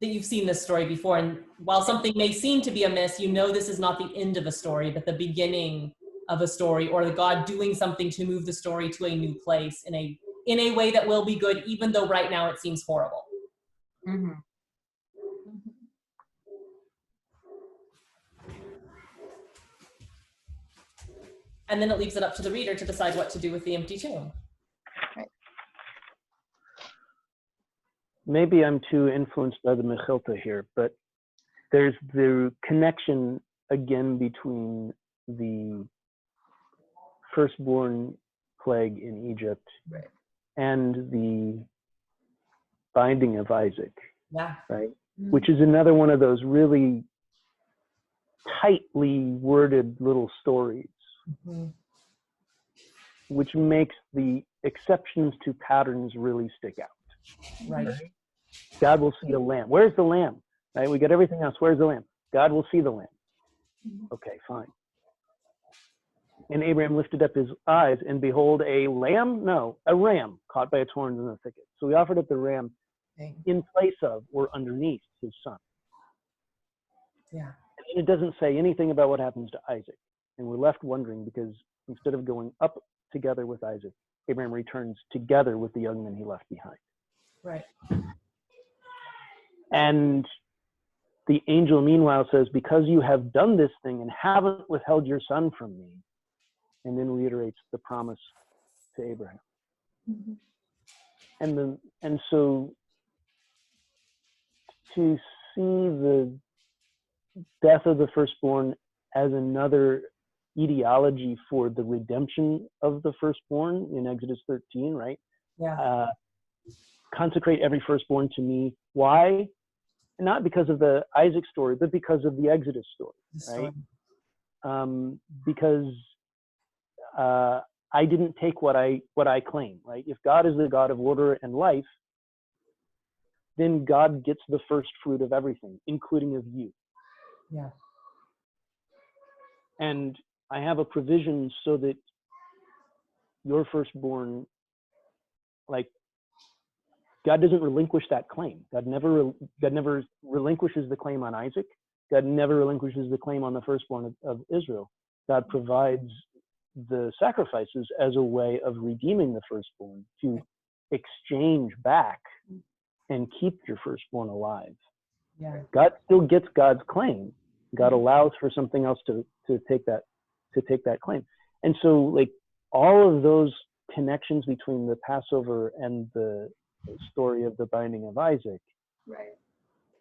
that you've seen this story before. And while something may seem to be amiss, you know this is not the end of a story, but the beginning of a story, or the God doing something to move the story to a new place in a way that will be good, even though right now it seems horrible. And then it leaves it up to the reader to decide what to do with the empty tomb. Right. Maybe I'm too influenced by the Mechilta here, but there's the connection again between the firstborn plague in Egypt and the binding of Isaac, right? Which is another one of those really tightly worded little stories, which makes the exceptions to patterns really stick out. Right. God will see a lamb. Where's the lamb? Right? We got everything else. Where's the lamb? God will see the lamb. Okay, fine. And Abraham lifted up his eyes, and behold, a lamb? No, a ram caught by its horns in the thicket. So he offered up the ram in place of or underneath his son. Yeah. And it doesn't say anything about what happens to Isaac. And we're left wondering because instead of going up together with Isaac, Abraham returns together with the young men he left behind. Right. And the angel meanwhile says, because you have done this thing and haven't withheld your son from me, and then reiterates the promise to Abraham. And so to see the death of the firstborn as another etiology for the redemption of the firstborn in Exodus 13, right? Yeah. Consecrate every firstborn to me. Why? Not because of the Isaac story, but because of the Exodus story, right? Because I didn't take what I claim, right? If God is the God of order and life, then God gets the first fruit of everything, including of you. Yeah. And I have a provision so that your firstborn like, God doesn't relinquish that claim. God never relinquishes the claim on Isaac. God never relinquishes the claim on the firstborn of Israel. God provides the sacrifices as a way of redeeming the firstborn, to exchange back and keep your firstborn alive. Yeah. God still gets God's claim. God allows for something else to take that claim. And so, like, all of those connections between the Passover and the story of the binding of Isaac, Right.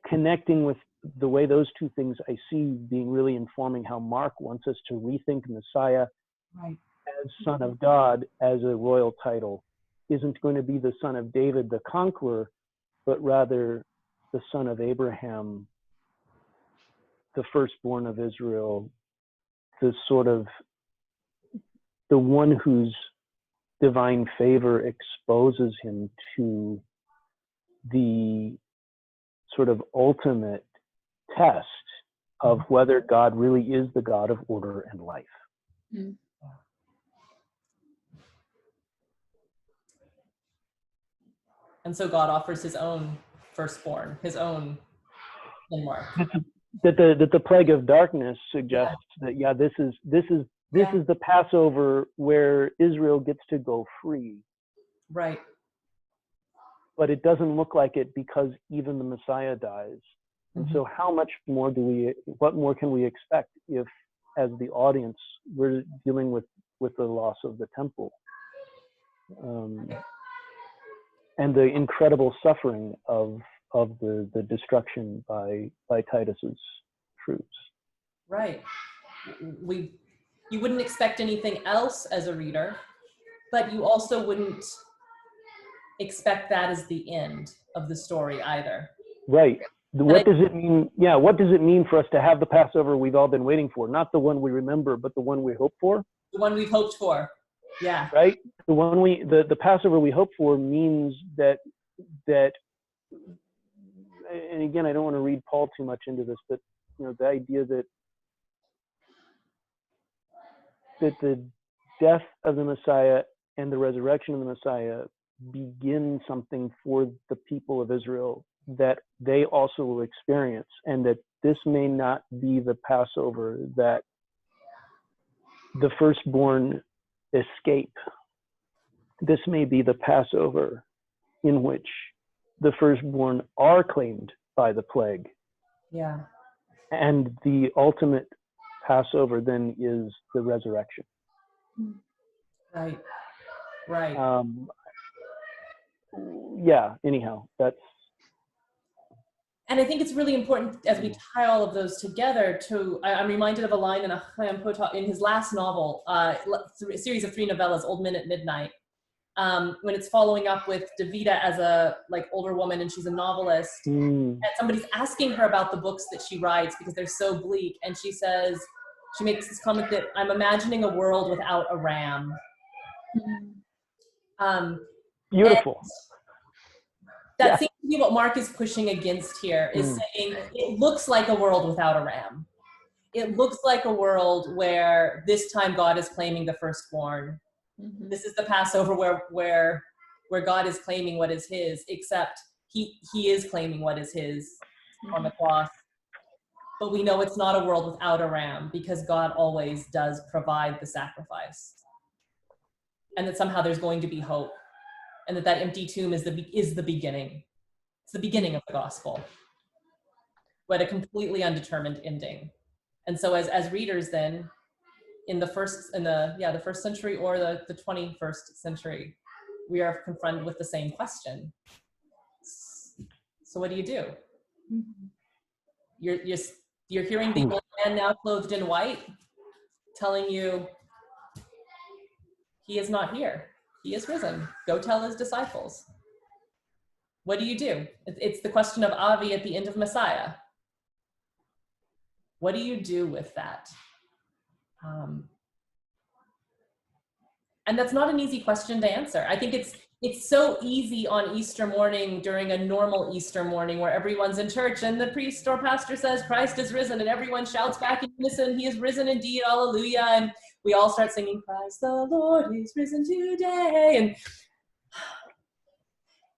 connecting with the way those two things I see being really informing how Mark wants us to rethink Messiah Right. as Son of God, as a royal title, isn't going to be the son of David, the conqueror, but rather the son of Abraham, the firstborn of Israel, the one whose divine favor exposes him to the sort of ultimate test of whether God really is the God of order and life. Mm. And so God offers his own firstborn, his own Mark. That the plague of darkness suggests that this is the Passover where Israel gets to go free. Right. But it doesn't look like it because even the Messiah dies. And so how much more what more can we expect if, as the audience, we're dealing with the loss of the temple? And the incredible suffering of the destruction by Titus's troops. Right. You wouldn't expect anything else as a reader, but you also wouldn't expect that as the end of the story either. Right. What does it mean? Yeah. What does it mean for us to have the Passover we've all been waiting for? Not the one we remember, but the one we hope for. The one we've hoped for. Yeah. Right. The Passover we hope for means that, and again, I don't want to read Paul too much into this, but the idea that the death of the Messiah and the resurrection of the Messiah begin something for the people of Israel that they also will experience, and that this may not be the Passover that the firstborn escape. This may be the Passover in which the firstborn are claimed by the plague. Yeah. And the ultimate Passover then is the resurrection. Right. Right. Anyhow, that's. And I think it's really important as we tie all of those together I'm reminded of a line in Chaim Potok in his last novel, a series of 3 novellas, Old Men at Midnight, when it's following up with Davida as a older woman, and she's a novelist, and somebody's asking her about the books that she writes because they're so bleak, and she makes this comment that I'm imagining a world without a ram. Beautiful. That seems to be what Mark is pushing against here, is saying it looks like a world without a ram. It looks like a world where this time God is claiming the firstborn. This is the Passover where God is claiming what is his, except he is claiming what is his on the cross. But we know it's not a world without a ram, because God always does provide the sacrifice. And that somehow there's going to be hope. And that empty tomb is the beginning. It's the beginning of the gospel, but a completely undetermined ending. And so as readers then, in the first century or the 21st century, we are confronted with the same question. So what do you do? You're hearing the old man now clothed in white telling you he is not here. He is risen. Go tell his disciples. What do you do? It's the question of Avi at the end of Messiah. What do you do with that? And that's not an easy question to answer. I think it's so easy on Easter morning, during a normal Easter morning where everyone's in church and the priest or pastor says Christ is risen, and everyone shouts back in unison, he is risen indeed, hallelujah. And we all start singing, Christ the Lord is risen today. And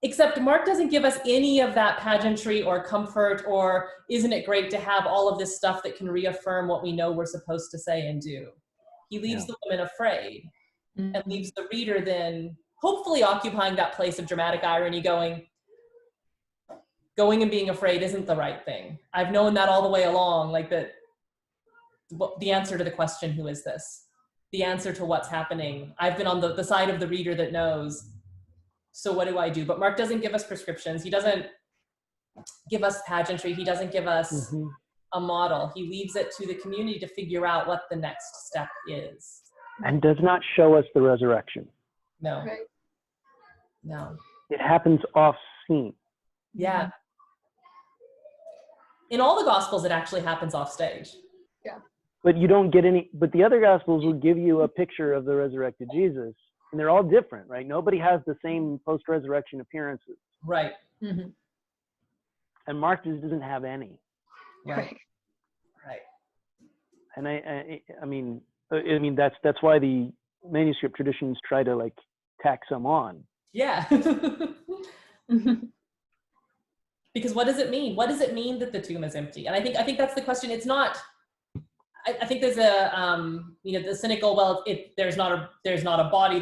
Except Mark doesn't give us any of that pageantry or comfort or isn't it great to have all of this stuff that can reaffirm what we know we're supposed to say and do. He leaves the women afraid and leaves the reader then hopefully occupying that place of dramatic irony, going and being afraid isn't the right thing. I've known that all the way along, like that the answer to the question, who is this? The answer to what's happening. I've been on the side of the reader that knows. So what do I do? But Mark doesn't give us prescriptions. He doesn't give us pageantry. He doesn't give us a model. He leaves it to the community to figure out what the next step is. And does not show us the resurrection. No. Right. No. It happens off scene. Yeah. In all the Gospels, it actually happens off stage. Yeah. But you don't get any, but the other Gospels will give you a picture of the resurrected Jesus, and they're all different, right? Nobody has the same post-resurrection appearances. Right. Mm-hmm. And Mark just doesn't have any. Right. Right. And I mean, that's why the manuscript traditions try to like tack some on. Yeah. Because what does it mean? What does it mean that the tomb is empty? And I think that's the question. It's not, I think there's a, the cynical, well, there's not a body,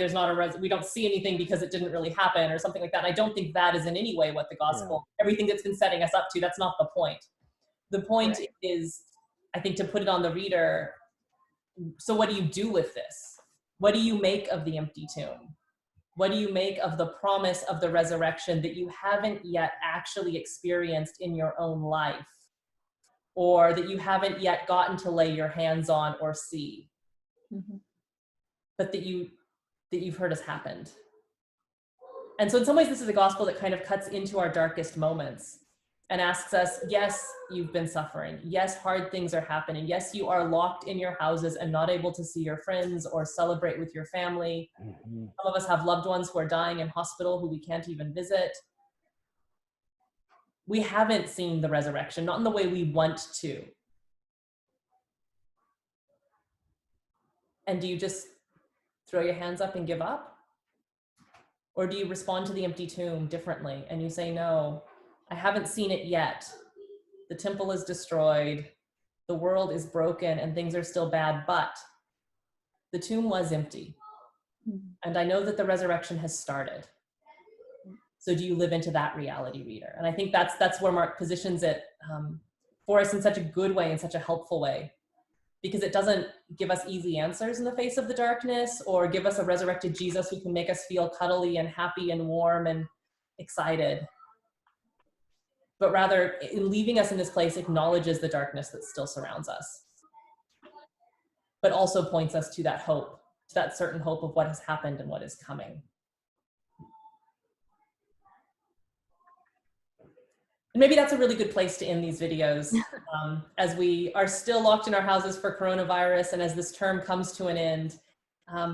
we don't see anything because it didn't really happen or something like that. And I don't think that is in any way what the gospel, everything that's been setting us up to, that's not the point. The point is, I think, to put it on the reader. So what do you do with this? What do you make of the empty tomb? What do you make of the promise of the resurrection that you haven't yet actually experienced in your own life, or that you haven't yet gotten to lay your hands on or see, but that you've heard has happened? And so in some ways, this is a gospel that kind of cuts into our darkest moments and asks us, yes, you've been suffering. Yes, hard things are happening. Yes, you are locked in your houses and not able to see your friends or celebrate with your family. Some of us have loved ones who are dying in hospital who we can't even visit. We haven't seen the resurrection, not in the way we want to. And do you just throw your hands up and give up? Or do you respond to the empty tomb differently and you say, no, I haven't seen it yet. The temple is destroyed. The world is broken and things are still bad, but the tomb was empty. And I know that the resurrection has started. So do you live into that reality, reader? And I think that's where Mark positions it for us in such a good way, in such a helpful way, because it doesn't give us easy answers in the face of the darkness or give us a resurrected Jesus who can make us feel cuddly and happy and warm and excited. But rather, in leaving us in this place, acknowledges the darkness that still surrounds us, but also points us to that hope, to that certain hope of what has happened and what is coming. And maybe that's a really good place to end these videos as we are still locked in our houses for coronavirus and as this term comes to an end.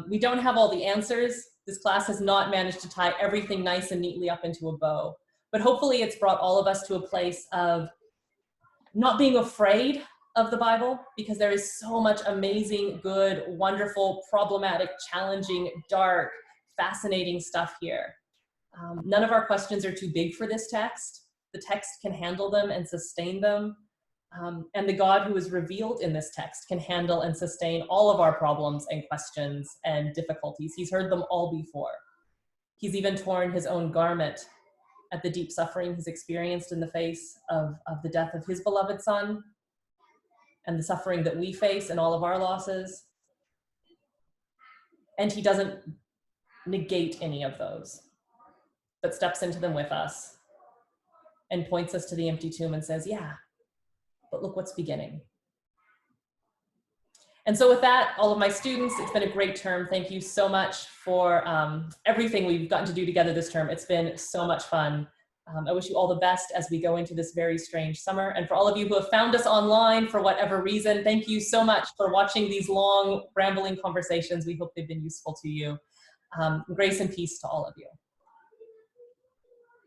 We don't have all the answers. This class has not managed to tie everything nice and neatly up into a bow. But hopefully it's brought all of us to a place of not being afraid of the Bible, because there is so much amazing, good, wonderful, problematic, challenging, dark, fascinating stuff here. None of our questions are too big for this text. The text can handle them and sustain them. And the God who is revealed in this text can handle and sustain all of our problems and questions and difficulties. He's heard them all before. He's even torn his own garment at the deep suffering he's experienced in the face of the death of his beloved son and the suffering that we face and all of our losses. And he doesn't negate any of those, but steps into them with us and points us to the empty tomb and says, yeah, but look what's beginning. And so with that, all of my students, it's been a great term. Thank you so much for everything we've gotten to do together this term. It's been so much fun. I wish you all the best as we go into this very strange summer. And for all of you who have found us online for whatever reason, thank you so much for watching these long, rambling conversations. We hope they've been useful to you. Grace and peace to all of you.